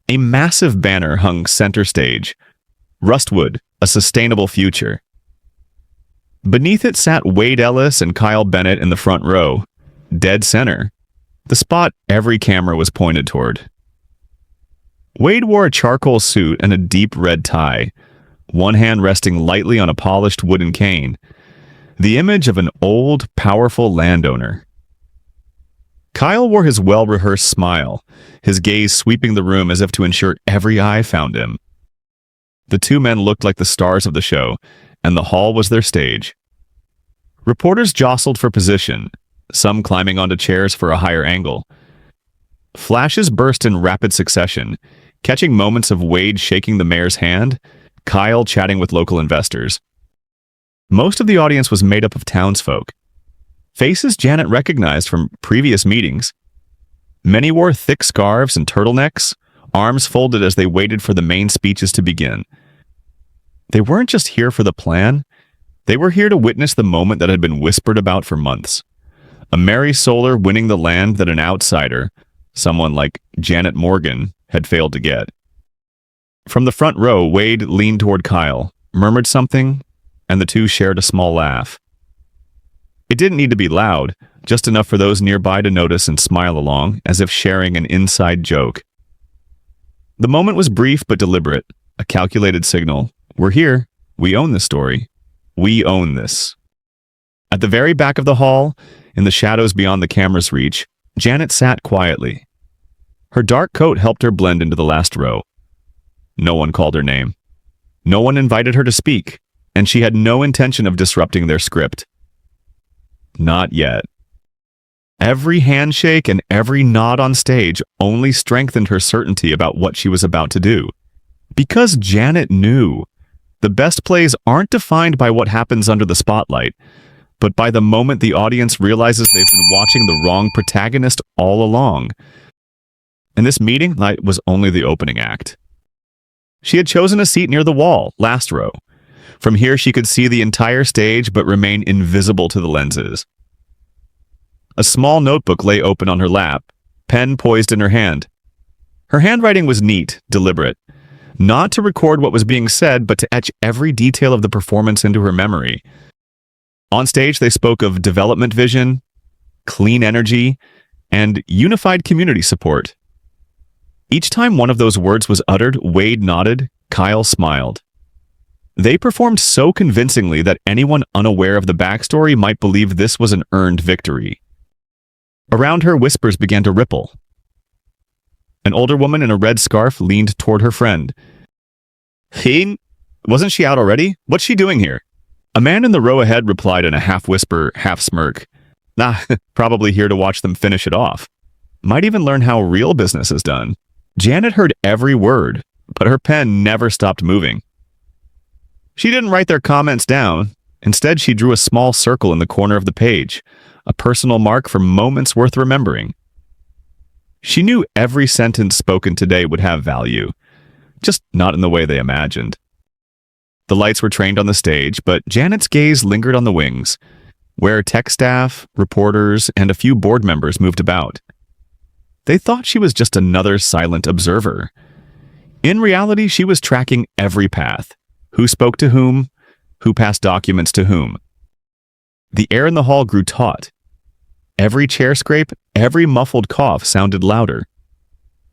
A massive banner hung center stage. Rustwood, a sustainable future. Beneath it sat Wade Ellis and Kyle Bennett in the front row, dead center, the spot every camera was pointed toward. Wade wore a charcoal suit and a deep red tie, one hand resting lightly on a polished wooden cane, the image of an old, powerful landowner. Kyle wore his well-rehearsed smile, his gaze sweeping the room as if to ensure every eye found him. The two men looked like the stars of the show, and the hall was their stage. Reporters jostled for position, some climbing onto chairs for a higher angle. Flashes burst in rapid succession, catching moments of Wade shaking the mayor's hand, Kyle chatting with local investors. Most of the audience was made up of townsfolk, faces Janet recognized from previous meetings. Many wore thick scarves and turtlenecks, arms folded as they waited for the main speeches to begin. They weren't just here for the plan, they were here to witness the moment that had been whispered about for months. A Mary Solar winning the land that an outsider, someone like Janet Morgan, had failed to get. From the front row, Wade leaned toward Kyle, murmured something, and the two shared a small laugh. It didn't need to be loud, just enough for those nearby to notice and smile along, as if sharing an inside joke. The moment was brief but deliberate, a calculated signal. We're here. We own this story. We own this. At the very back of the hall, in the shadows beyond the camera's reach, Janet sat quietly. Her dark coat helped her blend into the last row. No one called her name. No one invited her to speak, and she had no intention of disrupting their script. Not yet. Every handshake and every nod on stage only strengthened her certainty about what she was about to do. Because Janet knew, the best plays aren't defined by what happens under the spotlight, but by the moment the audience realizes they've been watching the wrong protagonist all along. And this meeting night was only the opening act. She had chosen a seat near the wall, last row. From here she could see the entire stage but remain invisible to the lenses. A small notebook lay open on her lap, pen poised in her hand. Her handwriting was neat, deliberate. Not to record what was being said, but to etch every detail of the performance into her memory. On stage they spoke of development vision, clean energy, and unified community support. Each time one of those words was uttered, Wade nodded, Kyle smiled. They performed so convincingly that anyone unaware of the backstory might believe this was an earned victory. Around her, whispers began to ripple. An older woman in a red scarf leaned toward her friend. "Hein? Wasn't she out already? What's she doing here?" A man in the row ahead replied in a half-whisper, half-smirk. "Nah, probably here to watch them finish it off. Might even learn how real business is done." Janet heard every word, but her pen never stopped moving. She didn't write their comments down. Instead, she drew a small circle in the corner of the page, a personal mark for moments worth remembering. She knew every sentence spoken today would have value, just not in the way they imagined. The lights were trained on the stage, but Janet's gaze lingered on the wings, where tech staff, reporters, and a few board members moved about. They thought she was just another silent observer. In reality, she was tracking every path, who spoke to whom, who passed documents to whom. The air in the hall grew taut. Every chair scrape, every muffled cough sounded louder.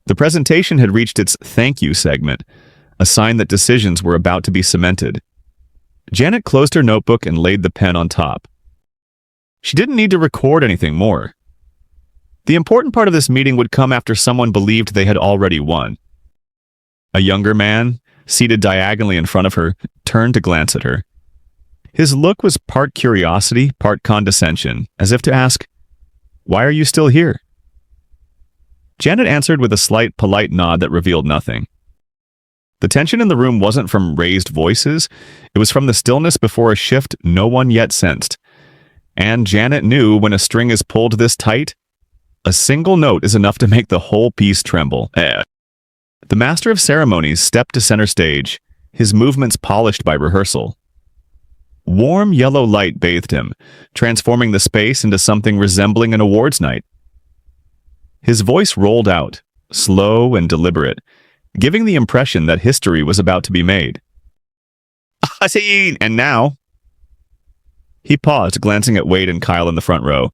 The presentation had reached its thank you segment, a sign that decisions were about to be cemented. Janet closed her notebook and laid the pen on top. She didn't need to record anything more. The important part of this meeting would come after someone believed they had already won. A younger man, seated diagonally in front of her, turned to glance at her. His look was part curiosity, part condescension, as if to ask, "Why are you still here?" Janet answered with a slight, polite nod that revealed nothing. The tension in the room wasn't from raised voices, it was from the stillness before a shift no one yet sensed. And Janet knew when a string is pulled this tight, a single note is enough to make the whole piece tremble. The master of ceremonies stepped to center stage, his movements polished by rehearsal. Warm yellow light bathed him, transforming the space into something resembling an awards night. His voice rolled out, slow and deliberate, giving the impression that history was about to be made. I see, and now... He paused, glancing at Wade and Kyle in the front row.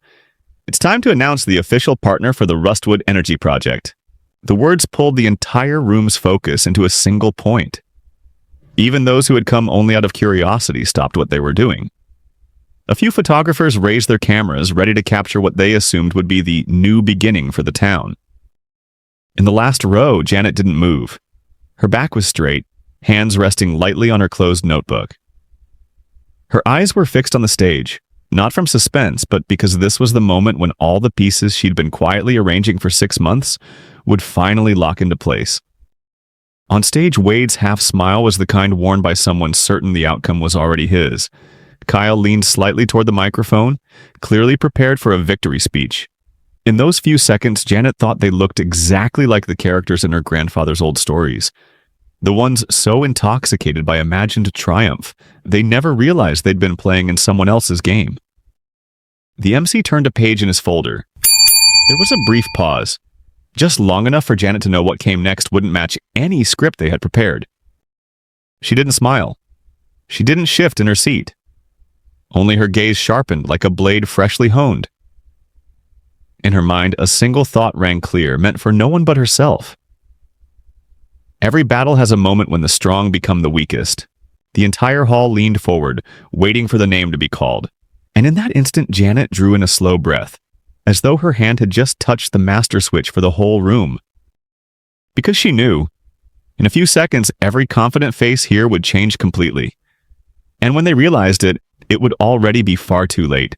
It's time to announce the official partner for the Rustwood Energy Project. The words pulled the entire room's focus into a single point. Even those who had come only out of curiosity stopped what they were doing. A few photographers raised their cameras, ready to capture what they assumed would be the new beginning for the town. In the last row, Janet didn't move. Her back was straight, hands resting lightly on her closed notebook. Her eyes were fixed on the stage, not from suspense, but because this was the moment when all the pieces she'd been quietly arranging for 6 months would finally lock into place. On stage, Wade's half-smile was the kind worn by someone certain the outcome was already his. Kyle leaned slightly toward the microphone, clearly prepared for a victory speech. In those few seconds, Janet thought they looked exactly like the characters in her grandfather's old stories. The ones so intoxicated by imagined triumph, they never realized they'd been playing in someone else's game. The MC turned a page in his folder. There was a brief pause, just long enough for Janet to know what came next wouldn't match any script they had prepared. She didn't smile. She didn't shift in her seat. Only her gaze sharpened like a blade freshly honed. In her mind, a single thought rang clear, meant for no one but herself. Every battle has a moment when the strong become the weakest. The entire hall leaned forward, waiting for the name to be called. And in that instant, Janet drew in a slow breath, as though her hand had just touched the master switch for the whole room. Because she knew, in a few seconds, every confident face here would change completely. And when they realized it, it would already be far too late.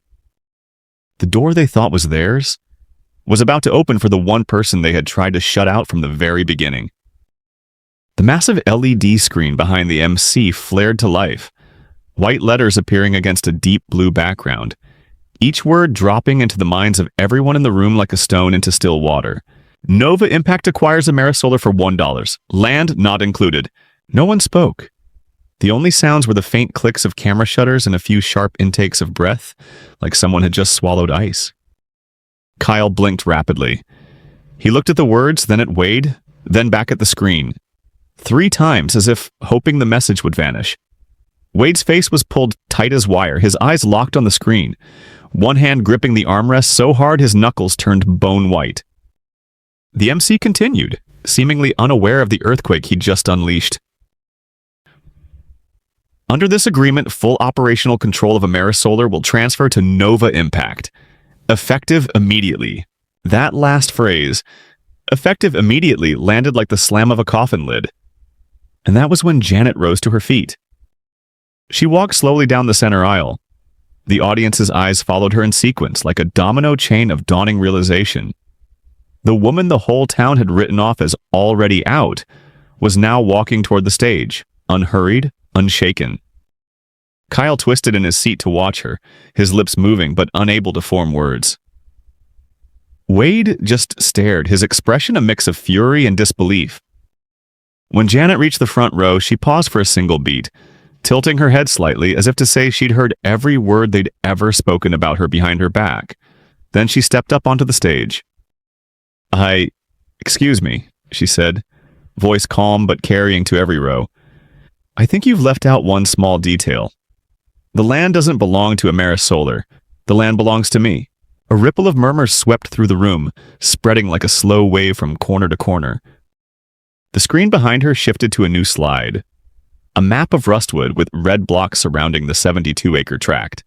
The door they thought was theirs was about to open for the one person they had tried to shut out from the very beginning. The massive LED screen behind the MC flared to life, white letters appearing against a deep blue background, each word dropping into the minds of everyone in the room like a stone into still water. Nova Impact acquires Amerisolar for $1. Land not included. No one spoke. The only sounds were the faint clicks of camera shutters and a few sharp intakes of breath, like someone had just swallowed ice. Kyle blinked rapidly. He looked at the words, then at Wade, then back at the screen. 3 times, as if hoping the message would vanish. Wade's face was pulled tight as wire, his eyes locked on the screen, one hand gripping the armrest so hard his knuckles turned bone white. The MC continued, seemingly unaware of the earthquake he'd just unleashed. Under this agreement, full operational control of Amerisolar will transfer to Nova Impact. Effective immediately. That last phrase, effective immediately, landed like the slam of a coffin lid. And that was when Janet rose to her feet. She walked slowly down the center aisle. The audience's eyes followed her in sequence, like a domino chain of dawning realization. The woman the whole town had written off as already out was now walking toward the stage, unhurried, unshaken. Kyle twisted in his seat to watch her, his lips moving but unable to form words. Wade just stared, his expression a mix of fury and disbelief. When Janet reached the front row, she paused for a single beat, tilting her head slightly as if to say she'd heard every word they'd ever spoken about her behind her back. Then she stepped up onto the stage. Excuse me, she said, voice calm but carrying to every row. I think you've left out one small detail. The land doesn't belong to Amerisolar. The land belongs to me. A ripple of murmurs swept through the room, spreading like a slow wave from corner to corner. The screen behind her shifted to a new slide. A map of Rustwood with red blocks surrounding the 72-acre tract.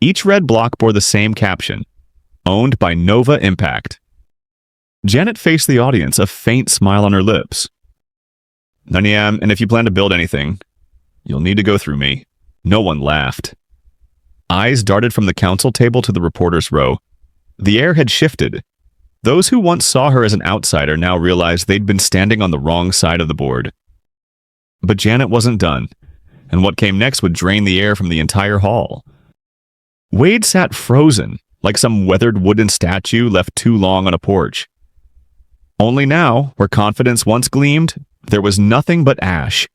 Each red block bore the same caption, owned by Nova Impact. Janet faced the audience, a faint smile on her lips. And if you plan to build anything, you'll need to go through me. No one laughed. Eyes darted from the council table to the reporter's row. The air had shifted. Those who once saw her as an outsider now realized they'd been standing on the wrong side of the board. But Janet wasn't done, and what came next would drain the air from the entire hall. Wade sat frozen, like some weathered wooden statue left too long on a porch. Only now, where confidence once gleamed, there was nothing but ash.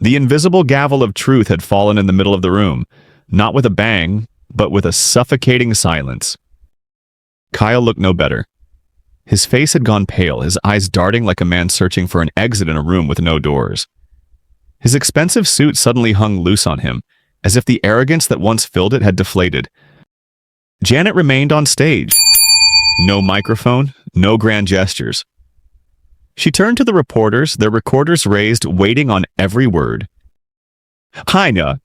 The invisible gavel of truth had fallen in the middle of the room, not with a bang, but with a suffocating silence. Kyle looked no better. His face had gone pale, his eyes darting like a man searching for an exit in a room with no doors. His expensive suit suddenly hung loose on him, as if the arrogance that once filled it had deflated. Janet remained on stage. No microphone, no grand gestures. She turned to the reporters, their recorders raised, waiting on every word. "Heine,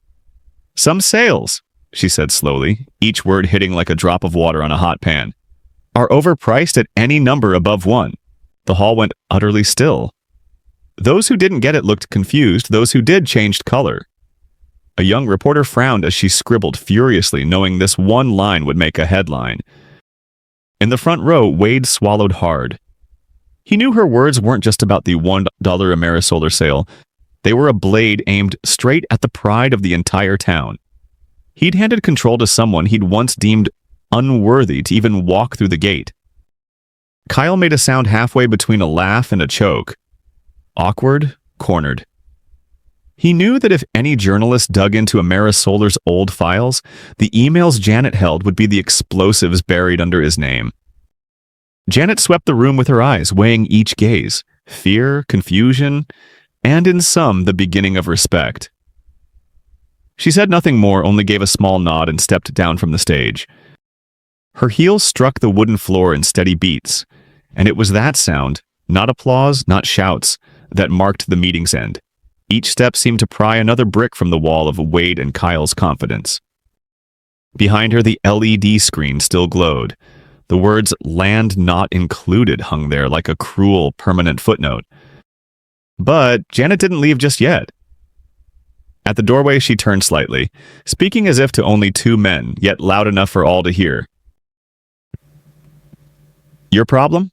some sales," she said slowly, each word hitting like a drop of water on a hot pan, "are overpriced at any number above 1. The hall went utterly still. Those who didn't get it looked confused, those who did changed color. A young reporter frowned as she scribbled furiously, knowing this one line would make a headline. In the front row, Wade swallowed hard. He knew her words weren't just about the $1 Amerisolar sale. They were a blade aimed straight at the pride of the entire town. He'd handed control to someone he'd once deemed unworthy to even walk through the gate. Kyle made a sound halfway between a laugh and a choke. Awkward, cornered. He knew that if any journalist dug into Amerisolar's old files, the emails Janet held would be the explosives buried under his name. Janet swept the room with her eyes, weighing each gaze, fear, confusion, and in some, the beginning of respect. She said nothing more, only gave a small nod and stepped down from the stage. Her heels struck the wooden floor in steady beats, and it was that sound, not applause, not shouts, that marked the meeting's end. Each step seemed to pry another brick from the wall of Wade and Kyle's confidence. Behind her, the LED screen still glowed. The words "land not included" hung there like a cruel, permanent footnote. But Janet didn't leave just yet. At the doorway, she turned slightly, speaking as if to only 2 men, yet loud enough for all to hear. "Your problem?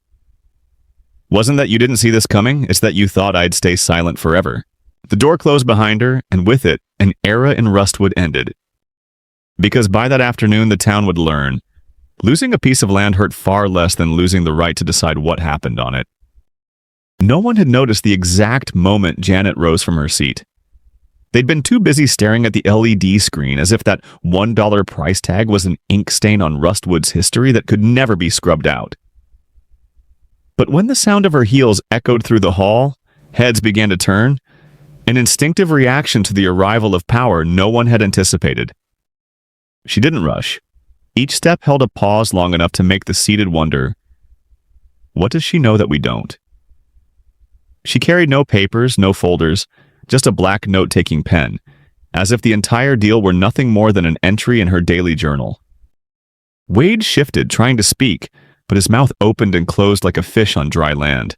Wasn't that you didn't see this coming, it's that you thought I'd stay silent forever." The door closed behind her, and with it, an era in Rustwood ended. Because by that afternoon, the town would learn. Losing a piece of land hurt far less than losing the right to decide what happened on it. No one had noticed the exact moment Janet rose from her seat. They'd been too busy staring at the LED screen as if that $1 price tag was an ink stain on Rustwood's history that could never be scrubbed out. But when the sound of her heels echoed through the hall, heads began to turn, an instinctive reaction to the arrival of power no one had anticipated. She didn't rush. Each step held a pause long enough to make the seated wonder, what does she know that we don't? She carried no papers, no folders, just a black note-taking pen, as if the entire deal were nothing more than an entry in her daily journal. Wade shifted, trying to speak, but his mouth opened and closed like a fish on dry land.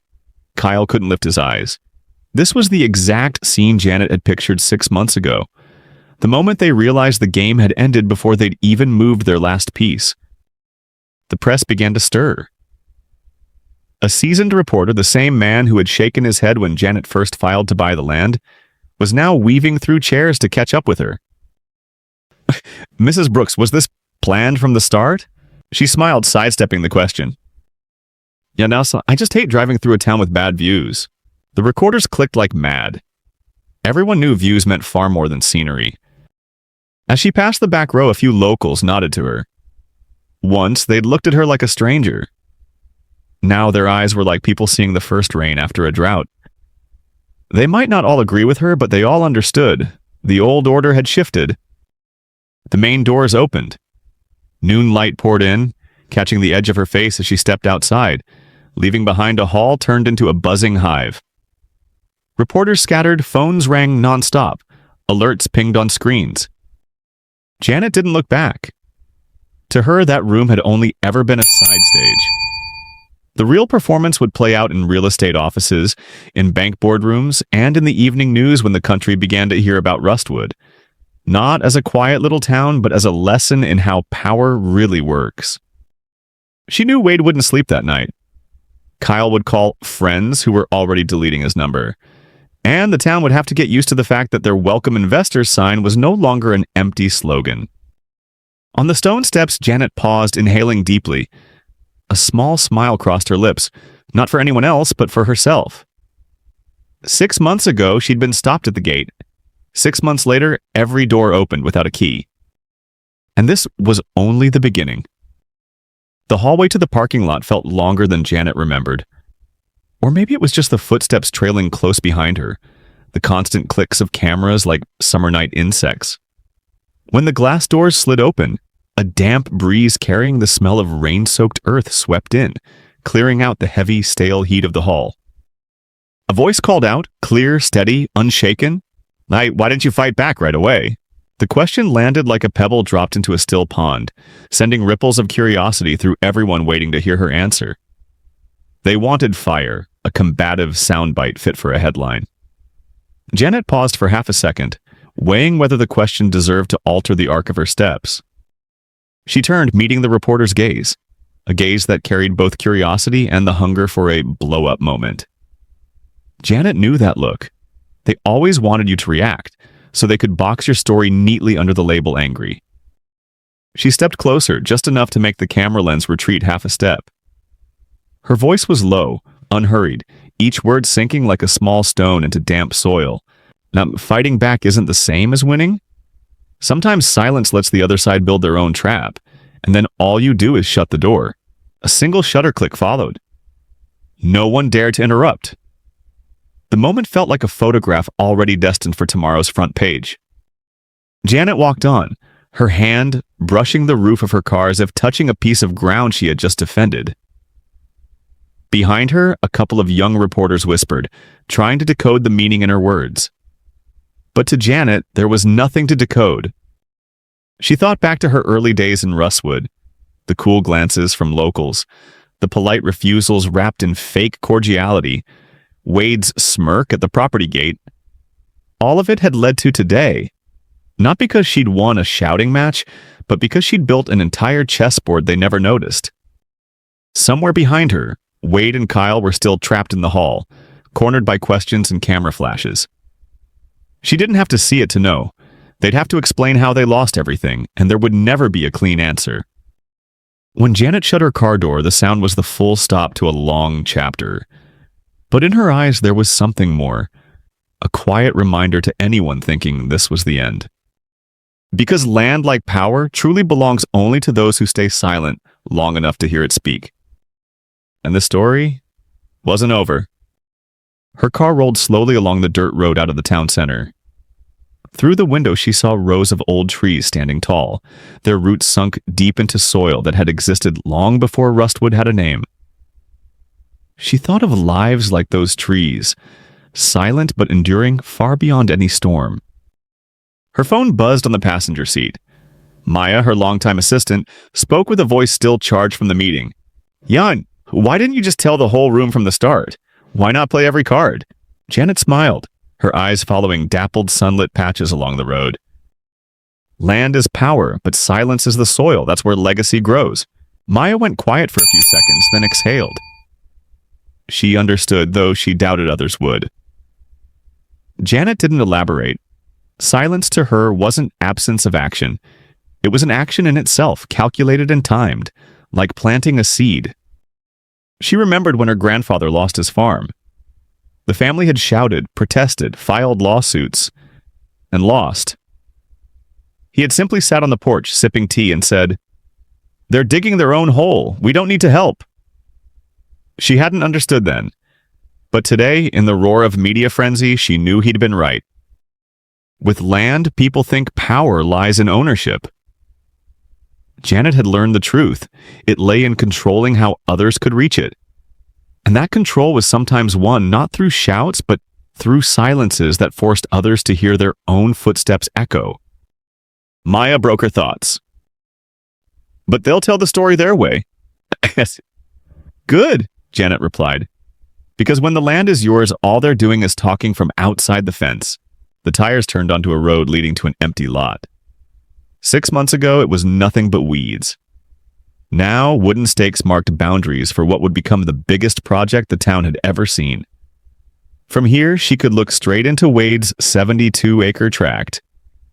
Kyle couldn't lift his eyes. This was the exact scene Janet had pictured 6 months ago. The moment they realized the game had ended before they'd even moved their last piece. The press began to stir. A seasoned reporter, the same man who had shaken his head when Janet first filed to buy the land, was now weaving through chairs to catch up with her. "Mrs. Brooks, was this planned from the start?" She smiled, sidestepping the question. "Yeah, Nelson, I just hate driving through a town with bad views." The recorders clicked like mad. Everyone knew views meant far more than scenery. As she passed the back row, a few locals nodded to her. Once, they'd looked at her like a stranger. Now their eyes were like people seeing the first rain after a drought. They might not all agree with her, but they all understood. The old order had shifted. The main doors opened. Noon light poured in, catching the edge of her face as she stepped outside, leaving behind a hall turned into a buzzing hive. Reporters scattered, phones rang nonstop, alerts pinged on screens. Janet didn't look back. To her, that room had only ever been a side stage. The real performance would play out in real estate offices, in bank boardrooms, and in the evening news when the country began to hear about Rustwood. Not as a quiet little town, but as a lesson in how power really works. She knew Wade wouldn't sleep that night. Kyle would call friends who were already deleting his number. And the town would have to get used to the fact that their welcome investors sign was no longer an empty slogan. On the stone steps, Janet paused, inhaling deeply. A small smile crossed her lips, not for anyone else, but for herself. 6 months ago, she'd been stopped at the gate, 6 months later, every door opened without a key. And this was only the beginning. The hallway to the parking lot felt longer than Janet remembered. Or maybe it was just the footsteps trailing close behind her, the constant clicks of cameras like summer night insects. When the glass doors slid open, a damp breeze carrying the smell of rain-soaked earth swept in, clearing out the heavy, stale heat of the hall. A voice called out, clear, steady, unshaken, "Why didn't you fight back right away?" The question landed like a pebble dropped into a still pond, sending ripples of curiosity through everyone waiting to hear her answer. They wanted fire, a combative soundbite fit for a headline. Janet paused for half a second, weighing whether the question deserved to alter the arc of her steps. She turned, meeting the reporter's gaze, a gaze that carried both curiosity and the hunger for a blow-up moment. Janet knew that look. They always wanted you to react, so they could box your story neatly under the label angry. She stepped closer, just enough to make the camera lens retreat half a step. Her voice was low, unhurried, each word sinking like a small stone into damp soil. Now, fighting back isn't the same as winning. Sometimes silence lets the other side build their own trap, and then all you do is shut the door. A single shutter click followed. No one dared to interrupt. The moment felt like a photograph already destined for tomorrow's front page. Janet walked on, her hand brushing the roof of her car as if touching a piece of ground she had just defended. Behind her, a couple of young reporters whispered, trying to decode the meaning in her words. But to Janet, there was nothing to decode. She thought back to her early days in Rustwood, the cool glances from locals, the polite refusals wrapped in fake cordiality, Wade's smirk at the property gate. All of it had led to today. Not because she'd won a shouting match, but because she'd built an entire chessboard they never noticed. Somewhere behind her, Wade and Kyle were still trapped in the hall, cornered by questions and camera flashes. She didn't have to see it to know. They'd have to explain how they lost everything, and there would never be a clean answer. When Janet shut her car door, the sound was the full stop to a long chapter. But in her eyes, there was something more, a quiet reminder to anyone thinking this was the end. Because land, like power, truly belongs only to those who stay silent long enough to hear it speak. And the story wasn't over. Her car rolled slowly along the dirt road out of the town center. Through the window, she saw rows of old trees standing tall, their roots sunk deep into soil that had existed long before Rustwood had a name. She thought of lives like those trees, silent but enduring far beyond any storm. Her phone buzzed on the passenger seat. Maya, her longtime assistant, spoke with a voice still charged from the meeting. "Jan, why didn't you just tell the whole room from the start? Why not play every card?" Janet smiled, her eyes following dappled sunlit patches along the road. Land is power, but silence is the soil. That's where legacy grows. Maya went quiet for a few seconds, then exhaled. She understood, though she doubted others would. Janet didn't elaborate. Silence to her wasn't absence of action. It was an action in itself, calculated and timed, like planting a seed. She remembered when her grandfather lost his farm. The family had shouted, protested, filed lawsuits, and lost. He had simply sat on the porch, sipping tea, and said, "They're digging their own hole. We don't need to help." She hadn't understood then, but today, in the roar of media frenzy, she knew he'd been right. With land, people think power lies in ownership. Janet had learned the truth. It lay in controlling how others could reach it. And that control was sometimes won not through shouts, but through silences that forced others to hear their own footsteps echo. Maya broke her thoughts. "But they'll tell the story their way." "Good," Janet replied. "Because when the land is yours, all they're doing is talking from outside the fence." The tires turned onto a road leading to an empty lot. 6 months ago, it was nothing but weeds. Now, wooden stakes marked boundaries for what would become the biggest project the town had ever seen. From here, she could look straight into Wade's 72-acre tract,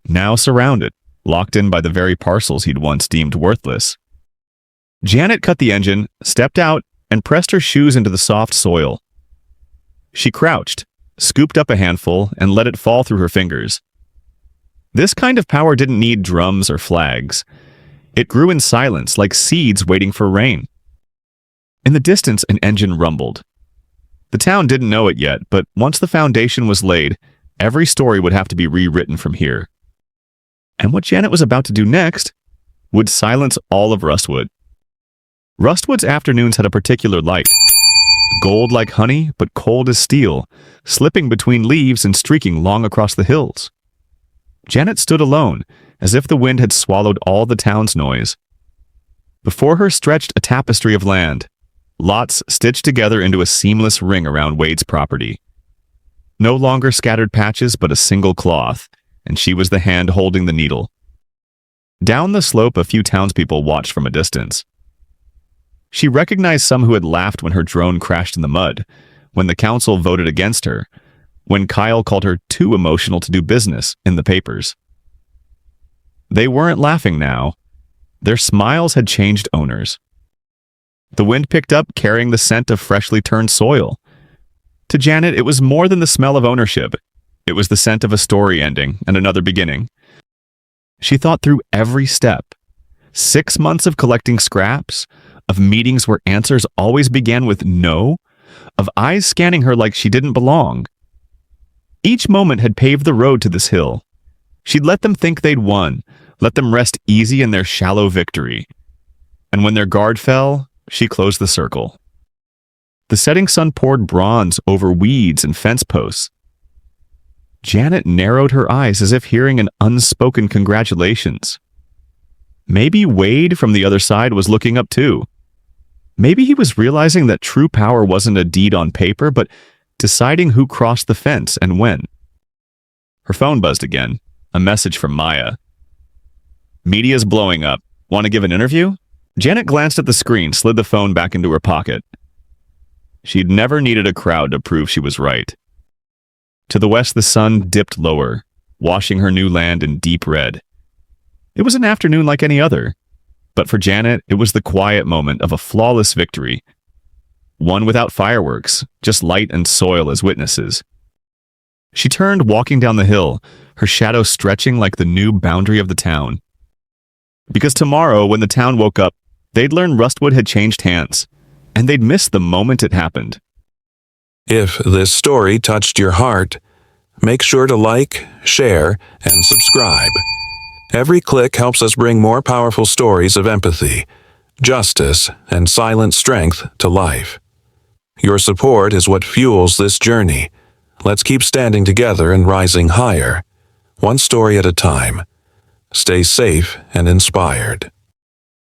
now surrounded, locked in by the very parcels he'd once deemed worthless. Janet cut the engine, stepped out, and pressed her shoes into the soft soil. She crouched, scooped up a handful, and let it fall through her fingers. This kind of power didn't need drums or flags. It grew in silence, like seeds waiting for rain. In the distance, an engine rumbled. The town didn't know it yet, but once the foundation was laid, every story would have to be rewritten from here. And what Janet was about to do next would silence all of Rustwood. Rustwood's afternoons had a particular light. Gold like honey, but cold as steel, slipping between leaves and streaking long across the hills. Janet stood alone, as if the wind had swallowed all the town's noise. Before her stretched a tapestry of land, lots stitched together into a seamless ring around Wade's property. No longer scattered patches, but a single cloth, and she was the hand holding the needle. Down the slope, a few townspeople watched from a distance. She recognized some who had laughed when her drone crashed in the mud, when the council voted against her, when Kyle called her too emotional to do business in the papers. They weren't laughing now. Their smiles had changed owners. The wind picked up, carrying the scent of freshly turned soil. To Janet, it was more than the smell of ownership. It was the scent of a story ending and another beginning. She thought through every step. 6 months of collecting scraps, of meetings where answers always began with no, of eyes scanning her like she didn't belong. Each moment had paved the road to this hill. She'd let them think they'd won, let them rest easy in their shallow victory. And when their guard fell, she closed the circle. The setting sun poured bronze over weeds and fence posts. Janet narrowed her eyes as if hearing an unspoken congratulations. Maybe Wade from the other side was looking up too. Maybe he was realizing that true power wasn't a deed on paper, but deciding who crossed the fence and when. Her phone buzzed again, a message from Maya. "Media's blowing up. Want to give an interview?" Janet glanced at the screen, slid the phone back into her pocket. She'd never needed a crowd to prove she was right. To the west, the sun dipped lower, washing her new land in deep red. It was an afternoon like any other, but for Janet, it was the quiet moment of a flawless victory. One without fireworks, just light and soil as witnesses. She turned, walking down the hill, her shadow stretching like the new boundary of the town. Because tomorrow, when the town woke up, they'd learn Rustwood had changed hands, and they'd miss the moment it happened. If this story touched your heart, make sure to like, share, and subscribe. Every click helps us bring more powerful stories of empathy, justice, and silent strength to life. Your support is what fuels this journey. Let's keep standing together and rising higher, one story at a time. Stay safe and inspired.